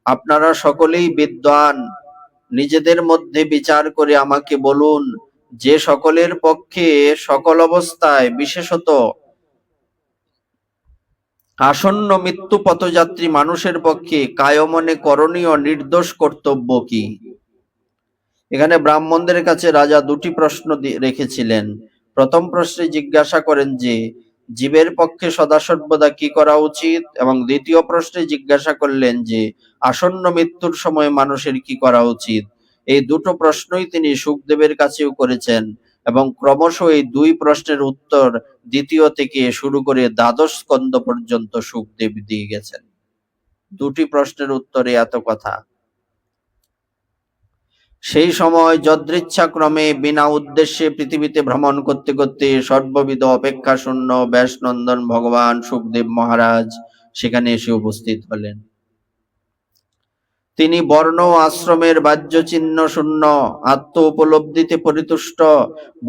A: আপনারা সকলেই বিদ্বান, নিজেদের মধ্যে বিচার করে আমাকে বলুন, যে সকলের পক্ষে সকল অবস্থায়, বিশেষত আসন্ন মৃত্যু পথযাত্রী মানুষের পক্ষে কায়মনে করণীয় নির্দোষ কর্তব্য কি? এখানে ব্রাহ্মণদের কাছে রাজা দুটি প্রশ্ন রেখেছিলেন। প্রথম প্রশ্নে জিজ্ঞাসা করেন যে জীবের পক্ষে সদাসর্বদা কি করা উচিত, এবং দ্বিতীয় প্রশ্নে জিজ্ঞাসা করলেন যে আসন্ন মৃত্যুর সময় মানুষের কি করা উচিত। এই দুটো প্রশ্নই তিনি সুখদেবের কাছেও করেছেন এবং ক্রমশ এই দুই প্রশ্নের উত্তর দ্বিতীয় থেকে শুরু করে দ্বাদশ স্কন্ধ পর্যন্ত সুখদেব দিয়ে গেছেন। দুটি প্রশ্নের উত্তরে এত কথা। সেই সময় যদৃচ্ছাক্রমে বিনা উদ্দেশ্যে পৃথিবীতে ভ্রমণ করতে করতে সর্ববিধ অপেক্ষা শূন্য ব্যাসনন্দন ভগবান সুখদেব মহারাজ সেখানে এসে উপস্থিত হলেন। তিনি বর্ণ আশ্রমের বাহ্য চিহ্ন শূন্য, আত্ম উপলব্ধিতে পরিতুষ্ট,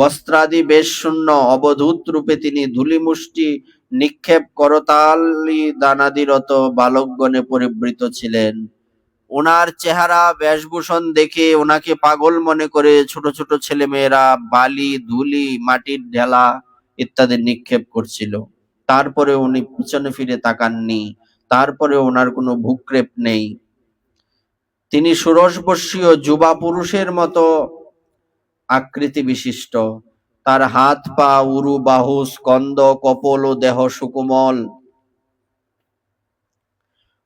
A: বস্ত্রাদি বেশ শূন্য, অবধূত রূপে তিনি ধূলিমুষ্টি নিক্ষেপ করতালি দানাদিরত বালকগণে পরিবৃত ছিলেন। ওনার চেহারা বেশভূষণ দেখে ওনাকে পাগল মনে করে ছোট ছোট ছেলেমেয়েরা বালি, ধুলি, মাটির ঢেলা ইত্যাদি নিক্ষেপ করছিল। তারপরে উনি পিছনে ফিরে তাকাননি, তারপরে ওনার কোনো ভূক্ষেপ নেই। তিনি ষোড়শবর্ষীয় যুবা পুরুষের মতো আকৃতি বিশিষ্ট। তার হাত পা, উরু, বাহু, স্কন্দ, কপল ও দেহ সুকোমল।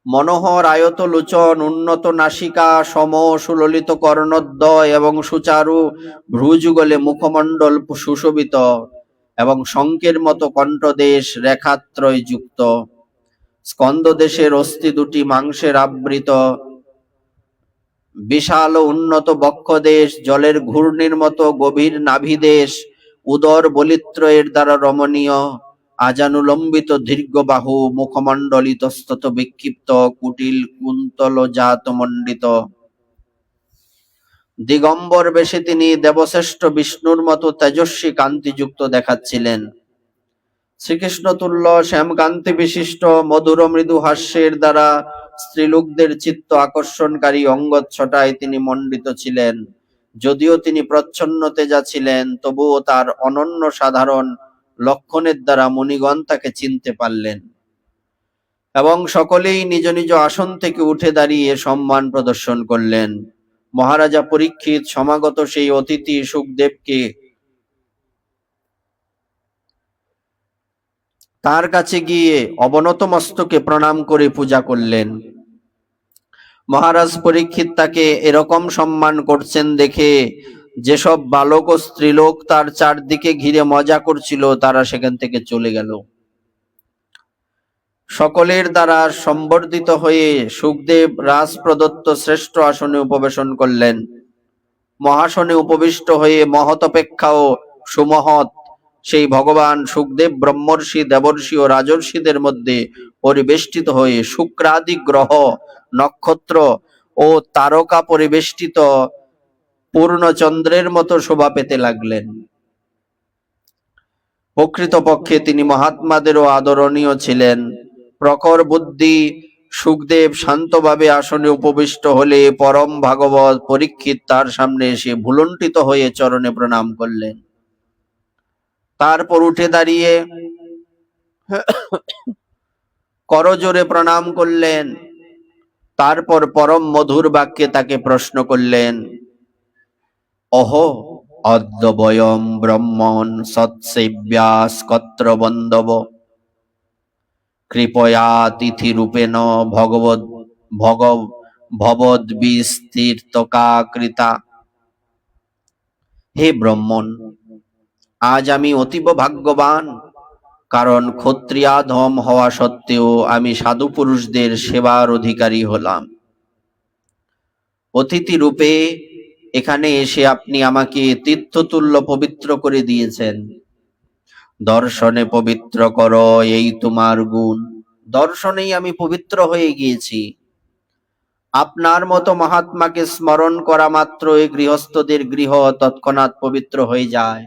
A: মনোহর আয়ত লোচন, উন্নত নাসিকা, সম সুললিত কর্ণদ্বয় এবং সুচারু ভ্রুযুগলে মুখমণ্ডল সুশোভিত এবং শঙ্কের মতো কণ্ঠদেশ রেখাত্রয় যুক্ত। স্কন্দদেশের অস্থি দুটি মাংসের আবৃত। বিশাল ও উন্নত বক্ষদেশ, জলের ঘূর্ণির মতো গভীর নাভিদেশ, উদর বলিত্রয়ের দ্বারা রমণীয়, আজানুলম্বিত দীর্ঘ বাহু, মুখমণ্ডল ইতস্তত বিক্ষিপ্ত, কুটিল কুন্তল জাত মণ্ডিত। দিগম্বর বেশে তিনি দেবশ্রেষ্ঠ বিষ্ণুর মতো তেজস্বী কান্তিযুক্ত দেখাচ্ছিলেন। শ্রীকৃষ্ণ তুল্য শ্যামকান্তি বিশিষ্ট মধুর মৃদু হাস্যের দ্বারা স্ত্রীলোকদের চিত্ত আকর্ষণকারী অঙ্গচ্ছটায় তিনি মণ্ডিত ছিলেন। যদিও তিনি প্রচ্ছন্ন তেজা ছিলেন, তবুও তার অনন্য সাধারণ লক্ষণের দ্বারা মুনিগণ তাকে চিনতে পারলেন এবং সকলেই নিজ নিজ আসন থেকে উঠে দাঁড়িয়ে সম্মান প্রদর্শন করলেন। মহারাজা পরীক্ষিত সমাগত সেই অতিথি সুখদেবকে তার কাছে গিয়ে অবনত মস্তকে প্রণাম করে পূজা করলেন। মহারাজ পরীক্ষিত তাকে এরকম সম্মান করছেন দেখে যেসব বালক ও স্ত্রীলোক তার চারদিকে ঘিরে মজা করছিল তারা সেখান থেকে চলে গেল। সকলের দ্বারা সম্বর্ধিত হয়ে সুখদেব রাজ প্রদত্ত শ্রেষ্ঠ আসনে উপবেশন করলেন। মহাসনে উপবিষ্ট হয়ে মহৎ অপেক্ষাও সুমহৎ সেই ভগবান সুখদেব ব্রহ্মর্ষি, দেবর্ষি ও রাজর্ষিদের মধ্যে পরিবেষ্টিত হয়ে শুক্রাদি গ্রহ, নক্ষত্র ও তারকা পরিবেষ্টিত পূর্ণচন্দ্রের মতো শোভা পেতে লাগলেন। প্রকৃতপক্ষে তিনি মহাত্মাদেরও আদরণীয় ছিলেন। প্রখর বুদ্ধি সুখদেব শান্তভাবে আসনে উপবিষ্ট হলে পরম ভাগবত পরীক্ষিত তার সামনে এসে ভুলুণ্ঠিত হয়ে চরণে প্রণাম করলেন। তারপর উঠে দাঁড়িয়ে করজোরে প্রণাম করলেন। তারপর পরম মধুর বাক্যে তাকে প্রশ্ন করলেন, অহো অদ্য বয়ম ব্রহ্মণ সৎসেব্যাস্কত্র বন্ধব কৃপয়া তিথি রূপেণ ভগবদ্বিস্তীর্তকাকৃতা। হে ব্রহ্মণ, আজ আমি অতীব ভাগ্যবান, কারণ ক্ষত্রিয়াধম হওয়া সত্ত্বেও আমি সাধু পুরুষদের সেবার অধিকারী হলাম। অতিথি রূপে এখানে এসে আপনি আমাকে তীর্থতুল্য পবিত্র করে দিয়েছেন। দর্শনে পবিত্র করো, এই তোমার গুণ। দর্শনেই আমি পবিত্র হয়ে গিয়েছি। আপনার মতো মহাত্মাকে স্মরণ করা মাত্র এই গৃহস্থদের গৃহ তৎক্ষণাৎ পবিত্র হয়ে যায়।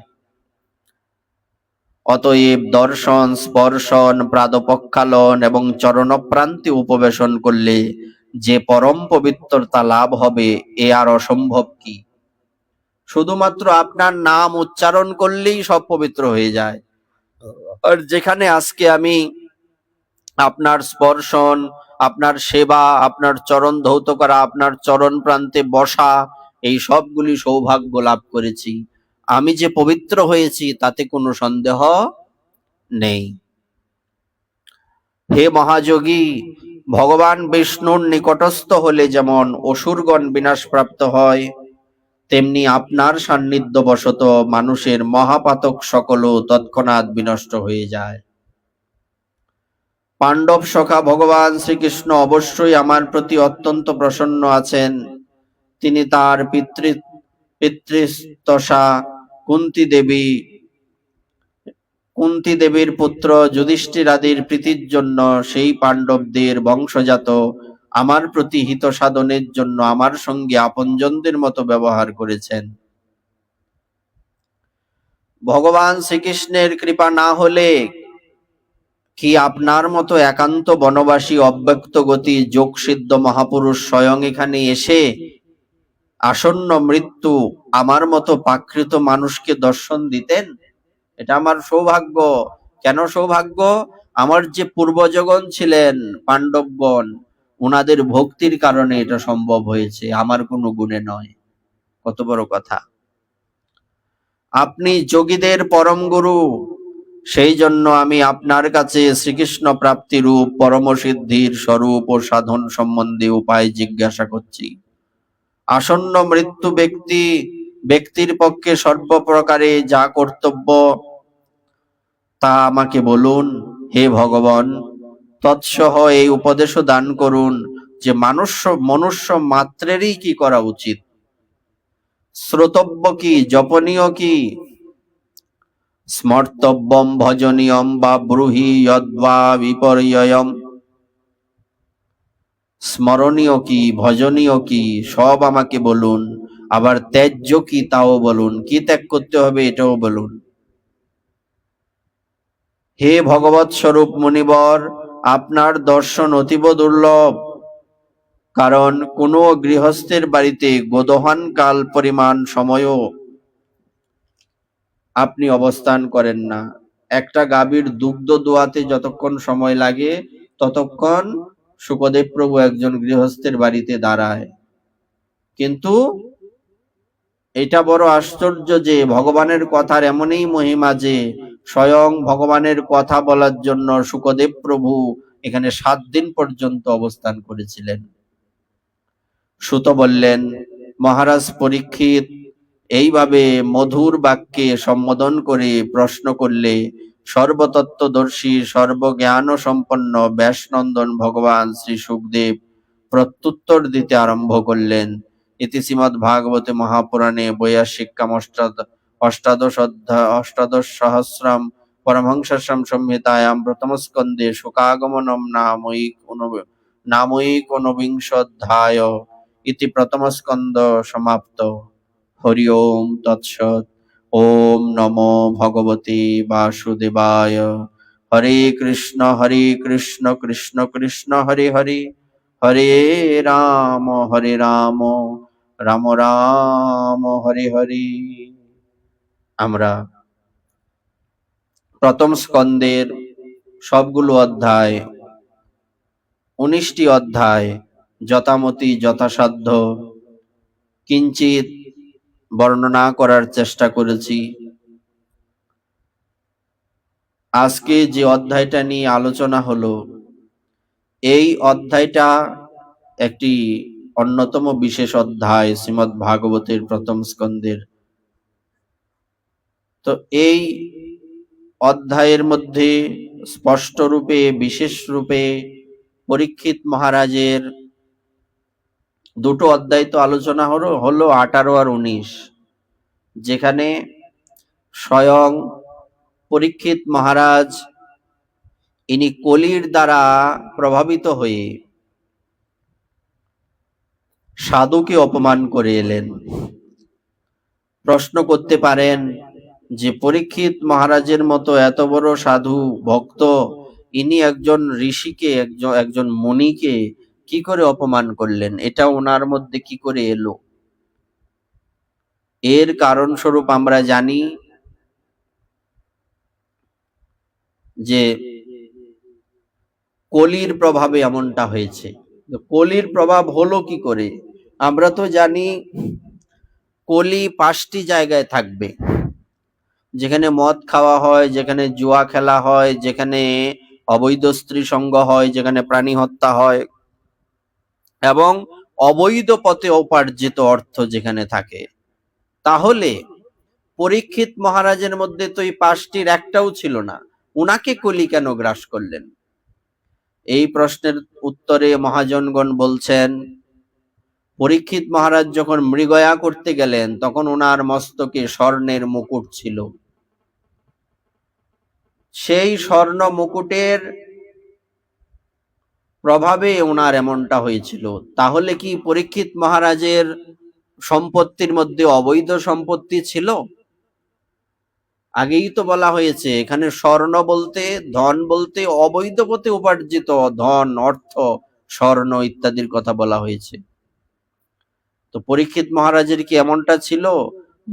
A: অতএব দর্শন, স্পর্শন, প্রাদপক্ষালন এবং চরণপ্রান্তে উপবেশন করলে যে পরম পবিত্রতা লাভ হবে এ আর অসম্ভব কি? শুধুমাত্র আপনার নাম উচ্চারণ করলেই সব পবিত্র হয়ে যায়। আর যেখানে আজকে আমি আপনার স্পর্শন, আপনার সেবা, আপনার চরণ ধৌত করা, আপনার চরণ প্রান্তে বসা, এই সবগুলি সৌভাগ্য লাভ করেছি, আমি যে পবিত্র হয়েছি তাতে কোনো সন্দেহ নেই। হে মহাযোগী, ভগবান বিষ্ণুর নিকটস্থ হলে যেমন অসুরগণ বিনাশপ্রাপ্ত হয়, তেমনি আপনার সান্নিধ্যবশত মানুষের মহাপাতক সকলও তৎক্ষণাৎ বিনষ্ট হয়ে যায়। পাণ্ডব সখা ভগবান শ্রীকৃষ্ণ অবশ্যই আমার প্রতি অত্যন্ত প্রসন্ন আছেন। তিনি তার পিতৃতশা কুন্তী দেবীর পুত্র যুধিষ্ঠিরাদির প্রীতির জন্য সেই পাণ্ডবদের বংশজাত আমার প্রতি হিত সাধনের জন্য আমার সঙ্গে আপনজনদের মতো ব্যবহার করেছেন। ভগবান শ্রীকৃষ্ণের কৃপা না হলে কি আপনার মতো একান্ত বনবাসী অব্যক্ত গতি যোগসিদ্ধ মহাপুরুষ স্বয়ং এখানে এসে আসন্ন মৃত্যু আমার মতো প্রাকৃত মানুষকে দর্শন দিতেন? এটা আমার সৌভাগ্য। কেন সৌভাগ্য? আমার যে পূর্বজগণ ছিলেন পাণ্ডবগণ, ওনাদের ভক্তির কারণে এটা সম্ভব হয়েছে, আমার কোনো গুণে নয়। কত বড় কথা! আপনি যোগীদের পরম গুরু, সেই জন্য আমি আপনার কাছে শ্রীকৃষ্ণ প্রাপ্তি রূপ পরম সিদ্ধির স্বরূপ ও সাধন সম্বন্ধে উপায় জিজ্ঞাসা করছি। আসন্ন মৃত্যু ব্যক্তির পক্ষে সর্বপ্রকারে যা কর্তব্য তা আমাকে বলুন হে ভগবান। তৎসহ এই উপদেশও দান করুন যে মনুষ্য মাত্রেরই কি করা উচিত, শ্রোতব্য কি, জপনীয় কি, স্মর্তব্যম ভজনীয়ম বা ব্রুহি যদ্বা বিপর্যয়ম। স্মরণীয় কি, ভজনীয় কি, সব আমাকে বলুন। আবার ত্যায্য কি তাও বলুন, কি ত্যাগ করতে হবে এটাও বলুন। হে ভগবৎ স্বরূপ মুনিবর, আপনার দর্শন অতীব দুর্লভ, কারণ কোন গৃহস্থের বাড়িতে গোদহন কাল পরিমাণ সময়ও আপনি অবস্থান করেন না। একটা গাভীর দুগ্ধ দোয়াতে যতক্ষণ সময় লাগে ততক্ষণ শুকদেব প্রভু একজন গৃহস্থের বাড়িতে দাঁড়ায়। কিন্তু এটা বড় আশ্চর্য যে ভগবানের কথার এমনই মহিমা যে স্বয়ং ভগবানের কথা বলার জন্য শুকদেব প্রভু এখানে 7 দিন পর্যন্ত অবস্থান করেছিলেন। সুত বললেন, মহারাজ পরীক্ষিত, এইভাবে মধুর বাক্যে সম্বোধন করে প্রশ্ন করলে সর্বতত্ত্বদর্শী সর্বজ্ঞান সম্পন্ন ব্যাসনন্দন ভগবান শ্রী শুকদেব প্রত্যুত্তর দিতে আরম্ভ করলেন। ইতি শ্রীমদ্ ভাগবতে মহাপুরাণে বৈয়াসিক্যাম অষ্টাদশ সহস্রাম পরমহংসাশ্রম সংহিতায়াম প্রথম স্কন্ধে শোকাগমনম নামৈক ঊনবিংশোऽধ্যায় ইতি প্রথম স্কন্ধ সমাপ্ত। হরি ওম তৎসৎ। ওম নমো ভগবতে বাসুদেবায়। হরে কৃষ্ণ কৃষ্ণ কৃষ্ণ হরে হরে, হরে রাম রাম রাম হরে হরে। আমরা প্রথম স্কন্ধের সবগুলো অধ্যায় 19টি অধ্যায় যথামতি যথাসাধ্য কিঞ্চিত বর্ণনা করার চেষ্টা করেছি। আজকে যে অধ্যায়টা নিয়ে আলোচনা হলো, এই অধ্যায়টা একটি অন্যতম বিশেষ অধ্যায় শ্রীমদ্ ভাগবতের প্রথম স্কন্ধের। তো এই অধ্যায়ের মধ্যে স্পষ্ট রূপে বিশেষ রূপে পরীক্ষিত মহারাজের দুটো অধ্যায় তো আলোচনা হলো 18 আর 19, যেখানে স্বয়ং পরীক্ষিত মহারাজ ইনি কলির দ্বারা প্রভাবিত হয়ে সাধুকে অপমান করে এলেন। প্রশ্ন করতে পারেন যে পরীক্ষিত মহারাজের মতো এত বড় সাধু ভক্ত ইনি একজন ঋষিকে একজন মুনিকে কি করে অপমান করলেন, এটা ওনার মধ্যে কি করে এলো? এর কারণ স্বরূপ আমরা জানি যে কলির প্রভাবে এমনটা হয়েছে। কলির প্রভাব হলো কি করে? আমরা তো জানি কলি 5টি জায়গায় থাকবে, যেখানে মদ খাওয়া হয়, যেখানে জুয়া খেলা হয়, যেখানে অবৈধ স্ত্রী সঙ্গ হয়, যেখানে প্রাণী হত্যা হয় এবং অবৈধ পথে উপার্জিত অর্থ যেখানে থাকে। তাহলে পরীক্ষিত মহারাজের মধ্যে তো এই 5টির একটাও ছিল না, উনাকে কলি কেন গ্রাস করলেন? এই প্রশ্নের উত্তরে মহাজনগণ বলছেন, পরীক্ষিত মহারাজ যখন মৃগয়া করতে গেলেন তখন ওনার মস্তকে স্বর্ণের মুকুট ছিল। সেই স্বর্ণ মুকুটের প্রভাবে ওনার এমনটা হয়েছিল। তাহলে কি পরীক্ষিত মহারাজের সম্পত্তির মধ্যে অবৈধ সম্পত্তি ছিল? আগেই তো বলা হয়েছে, এখানে স্বর্ণ বলতে, ধন বলতে অবৈধ পথে উপার্জিত ধন, অর্থ, স্বর্ণ ইত্যাদির কথা বলা হয়েছে। তো পরীক্ষিত মহারাজের কি এমনটা ছিল?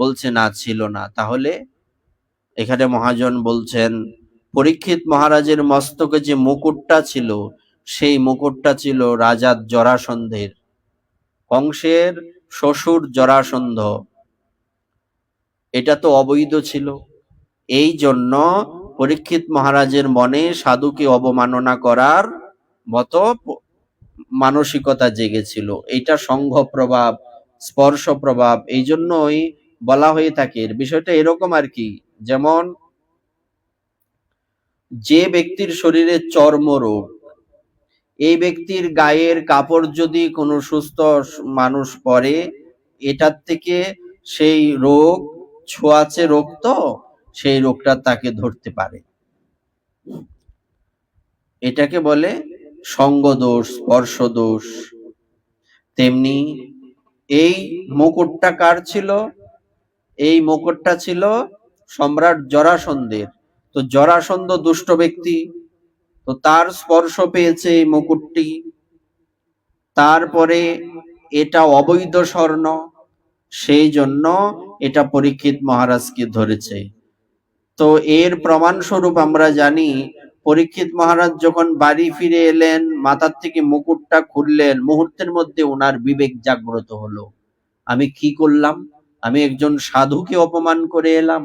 A: বলছে না, ছিল না। তাহলে এখানে মহাজন বলছেন, পরীক্ষিত মহারাজের মস্তকে যে মুকুটটা ছিল, সেই মুকুটটা ছিল রাজা জরাসন্ধের, কংসের শ্বশুর জরাসন্ধ। এটা তো অবৈধ ছিল। এই জন্য পরীক্ষিত মহারাজের মনে সাধুকে অবমাননা করার মতো মানসিকতা জেগেছিল। এটা সংঘ প্রভাব, স্পর্শ প্রভাব। এই জন্যই বলা হয়ে থাকে, বিষয়টা এরকম আর কি, যেমন যে ব্যক্তির শরীরে চর্মরোগ, এই ব্যক্তির গায়ের কাপড় যদি কোনো সুস্থ মানুষ পরে, এটার থেকে সেই রোগ, ছোঁয়াচে রোগ, তো সেই রোগটা তাকে ধরতে পারে। এটাকে বলে সঙ্গ দোষ, স্পর্শ দোষ। তেমনি এই মুকুটটা কার ছিল? এই মুকুটটা ছিল সম্রাট জরাসন্ধের। তো জরাসন্ধ দুষ্ট ব্যক্তি, তো তার স্পর্শ পেয়েছে এই মুকুটটি। তারপরে এটা অবৈধ স্বর্ণ, সেই জন্য এটা পরীক্ষিত মহারাজকে ধরেছে। তো এর প্রমাণ স্বরূপ আমরা জানি, পরীক্ষিত মহারাজ যখন বাড়ি ফিরে এলেন, মাথার থেকে মুকুটটা খুললেন, মুহূর্তের মধ্যে ওনার বিবেক জাগ্রত হলো। আমি কি করলাম? আমি একজন সাধুকে অপমান করে এলাম।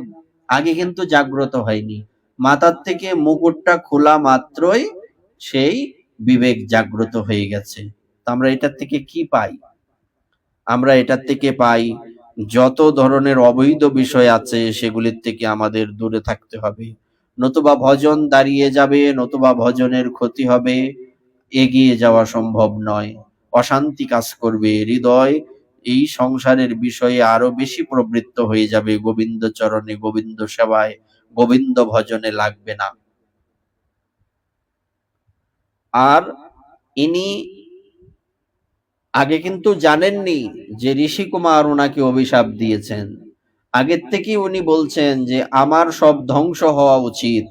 A: আগে কিন্তু জাগ্রত হয়নি। মাথার থেকে মুকুটটা খোলা মাত্রই সেই বিবেক জাগ্রত হয়ে গেছে। আমরা এটার থেকে কি পাই? আমরা এটার থেকে পাই, যত ধরনের অবৈধ বিষয় আছে সেগুলির থেকে আমাদের দূরে থাকতে হবে, নতুবা ভজন দাঁড়িয়ে যাবে, নতুবা ভজনের ক্ষতি হবে, এগিয়ে যাওয়া সম্ভব নয়, অশান্তি কাজ করবে, হৃদয় এই সংসারের বিষয়ে আরো বেশি প্রবৃত্ত হয়ে যাবে, গোবিন্দ চরণে, গোবিন্দ সেবায়, গোবিন্দ ভজনে লাগবে না। আর ইনি আগে কিন্তু জানেননি যে ঋষি কুমার ওনাকে অভিশাপ দিয়েছেন। আগের থেকেই উনি বলছেন যে আমার সব ধ্বংস হওয়া উচিত,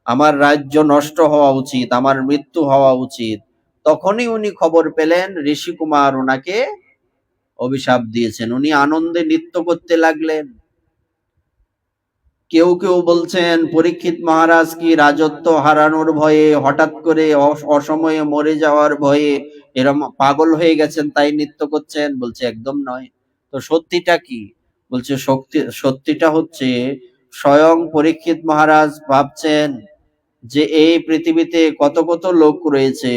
A: আমার রাজ্য নষ্ট হওয়া উচিত, আমার মৃত্যু হওয়া উচিত। তখনই উনি খবর পেলেন ঋষি কুমার ওনাকে অভিশাপ দিয়েছেন। উনি আনন্দে নৃত্য করতে লাগলেন। কেউ কেউ বলছেন পরীক্ষিত মহারাজ কি রাজত্ব হারানোর ভয়ে, হঠাৎ করে অসময়ে মরে যাওয়ার ভয়ে এরম পাগল হয়ে গেছেন তাই নৃত্য করছেন। বলছে একদম নয়। তো সত্যিটা কি? বলছে সত্যিটা হচ্ছে, স্বয়ং পরীক্ষিত মহারাজ ভাবছেন যে এই পৃথিবীতে কত কত লোক রয়েছে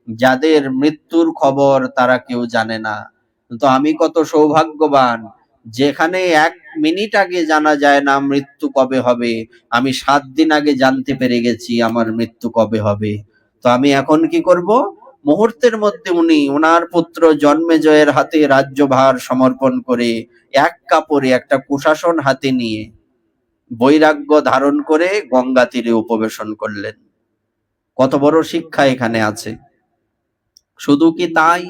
A: যাদের মৃত্যুর খবর তারা কেউ জানে না, কিন্তু আমি কত সৌভাগ্যবান, যেখানে 1 মিনিট আগে জানা যায় না মৃত্যু কবে হবে, আমি 7 দিন আগে জানতে পেরে গেছি আমার মৃত্যু কবে হবে। তো আমি এখন কি করব? মুহূর্তের মধ্যে উনি ওনার পুত্র জন্মেজয়ের হাতে রাজ্যভার সমর্পণ করে, এক কাপড়ে একটা কুশাসন হাতে নিয়ে, বৈরাগ্য ধারণ করে গঙ্গা তীরে উপবেশন করলেন। কত বড় শিক্ষা এখানে আছে! শুধু কি তাই,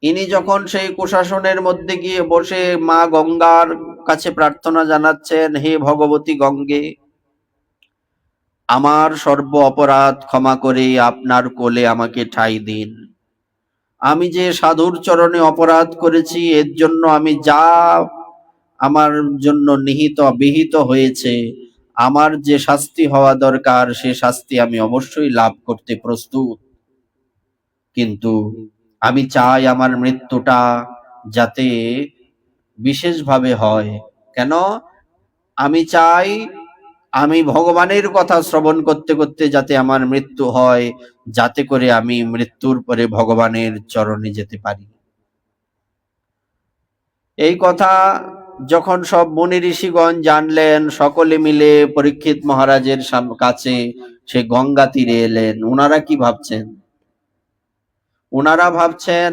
A: ইনি যখন সেই কুশাসনের মধ্যে গিয়ে বসে মা গঙ্গার কাছে প্রার্থনা জানাচ্ছেন, হে ভগবতী গঙ্গে, আমার সর্ব অপরাধ ক্ষমা করে আপনার কোলে আমাকে ঠাঁই দিন। আমি যে সাধুর চরণে অপরাধ করেছি, এর জন্য আমি যা আমার জন্য বিহিত হয়েছে, আমার যে শাস্তি হওয়া দরকার সে শাস্তি আমি অবশ্যই লাভ করতে প্রস্তুত। কিন্তু আমি চাই আমার মৃত্যুটা যাতে বিশেষভাবে হয়। কেন? আমি চাই আমি ভগবানের কথা শ্রবণ করতে করতে যাতে আমার মৃত্যু হয়, যাতে করে আমি মৃত্যুর পরে ভগবানের চরণে যেতে পারি। এই কথা যখন সব মুনি ঋষিগণ জানলেন, সকলে মিলে পরীক্ষিত মহারাজের কাছে সে গঙ্গা তীরে এলেন। ওনারা কি ভাবছেন? ওনারা ভাবছেন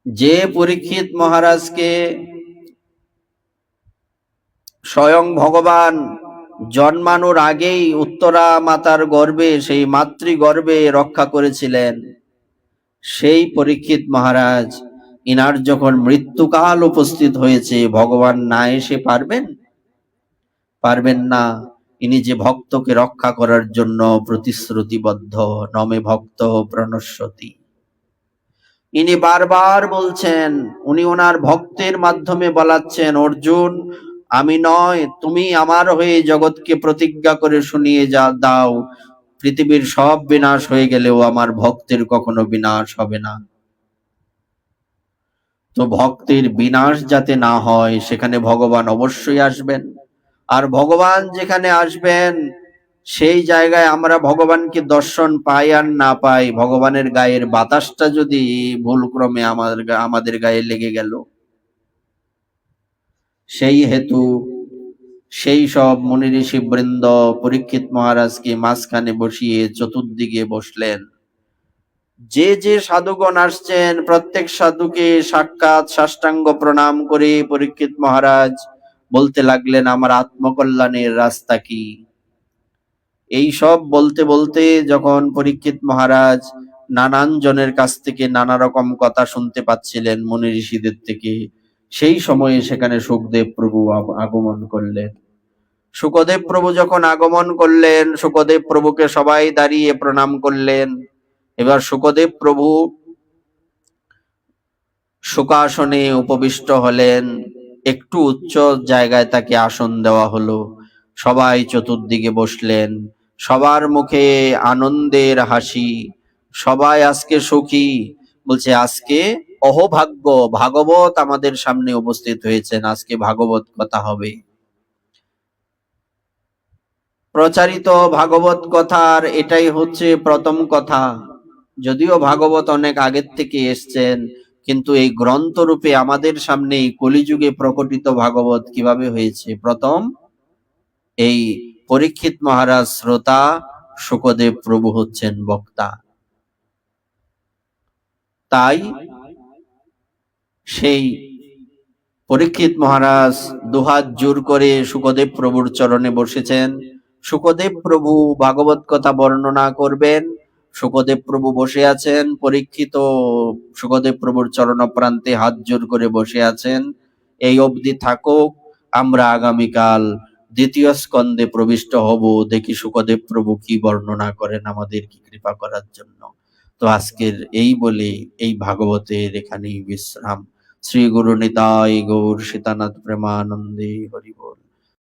A: যে পরীক্ষিত মহারাজকে স্বয়ং ভগবান জন্মানোর আগেই উত্তরা মাতার গর্ভে, সেই মাতৃগর্ভে রক্ষা করেছিলেন, সেই পরীক্ষিত মহারাজ, ইনার যখন মৃত্যুকাল উপস্থিত হয়েছে, ভগবান না এসে পারবেন? পারবেন না। ইনি যে ভক্তকে রক্ষা করার জন্য প্রতিশ্রুতিবদ্ধ, নমে ভক্ত প্রণশ্যতি, ইনি বারবার বলছেন, উনি ওনার ভক্তের মাধ্যমে বলাচ্ছেন, অর্জুন আমি নয়, তুমি আমার হয়ে জগৎকে প্রতিজ্ঞা করে শুনিয়ে দাও, পৃথিবীর সব বিনাশ হয়ে গেলেও আমার ভক্তের কখনো বিনাশ হবে না। তো ভক্তের বিনাশ যাতে না হয়, সেখানে ভগবান অবশ্যই আসবেন। আর ভগবান যেখানে আসবেন, সেই জায়গায় আমরা ভগবানকে দর্শন পাই আর না পাই, ভগবানের গায়ের বাতাসটা যদি ভুলক্রমে আমাদের গায়ে লেগে গেল, সেই হেতু সেই সব মুনি ঋষি বৃন্দ পরীক্ষিত মহারাজকে মাঝখানে বসিয়ে চতুর্দিকে বসলেন। যে যে সাধুগণ আসছেন, প্রত্যেক সাধুকে সাক্ষাৎ সাষ্টাঙ্গ প্রণাম করে পরীক্ষিত মহারাজ বলতে লাগলেন, আমার আত্মকল্যাণের রাস্তা কি? এই সব বলতে বলতে যখন পরীক্ষিত মহারাজ নানান জনের কাছ থেকে নানা রকম কথা শুনতে পাচ্ছিলেন মুনি ঋষিদের থেকে, সেই সময়ে সেখানে সুখদেব প্রভু আগমন করলেন। সুখদেব প্রভু যখন আগমন করলেন, সুখদেব প্রভুকে সবাই দাঁড়িয়ে প্রণাম করলেন। এবার সুখদেব প্রভু সুখাসনে উপবিষ্ট হলেন, একটু উচ্চ জায়গায় তাকে আসন দেওয়া হলো। সবাই চতুর্দিকে বসলেন, সবার মুখে আনন্দের হাসি, সবাই আজকে সুখী। বলছে আজকে অহোভাগ্য, ভাগবত আমাদের সামনে উপস্থিত হয়েছেন, আজকে ভাগবত কথা হবে। প্রচারিত ভাগবত কথার এটাই হচ্ছে প্রথম কথা। যদিও ভাগবত অনেক আগের থেকে এসছেন, কিন্তু এই গ্রন্থ রূপে আমাদের সামনে কলিযুগে প্রকটিত ভাগবত কিভাবে হয়েছে? প্রথম এই পরীক্ষিত মহারাজ শ্রোতা, শুকদেব প্রভু হচ্ছেন বক্তা। তাই সেই পরীক্ষিত মহারাজ দুহাত জোর করে শুকদেব প্রভুর চরণে বসেছেন। শুকদেব প্রভু ভাগবত কথা বর্ণনা করবেন। শুকদেব প্রভু বসে আছেন, পরীক্ষিত শুকদেব প্রভুর চরণ প্রান্তে হাত জোর করে বসে আছেন। এই অবধি থাকুক, আমরা আগামীকাল দ্বিতীয় স্কন্ধে প্রবিষ্ট হব, দেখি শুকদেব প্রভু কি বর্ণনা করেন আমাদের কি কৃপা করার জন্য। তো আজকের এই বলে এই ভাগবতের এখানেই বিশ্রাম। শ্রী গুরু নিতাই গৌর সীতানাথ প্রেমানন্দে হরি বল।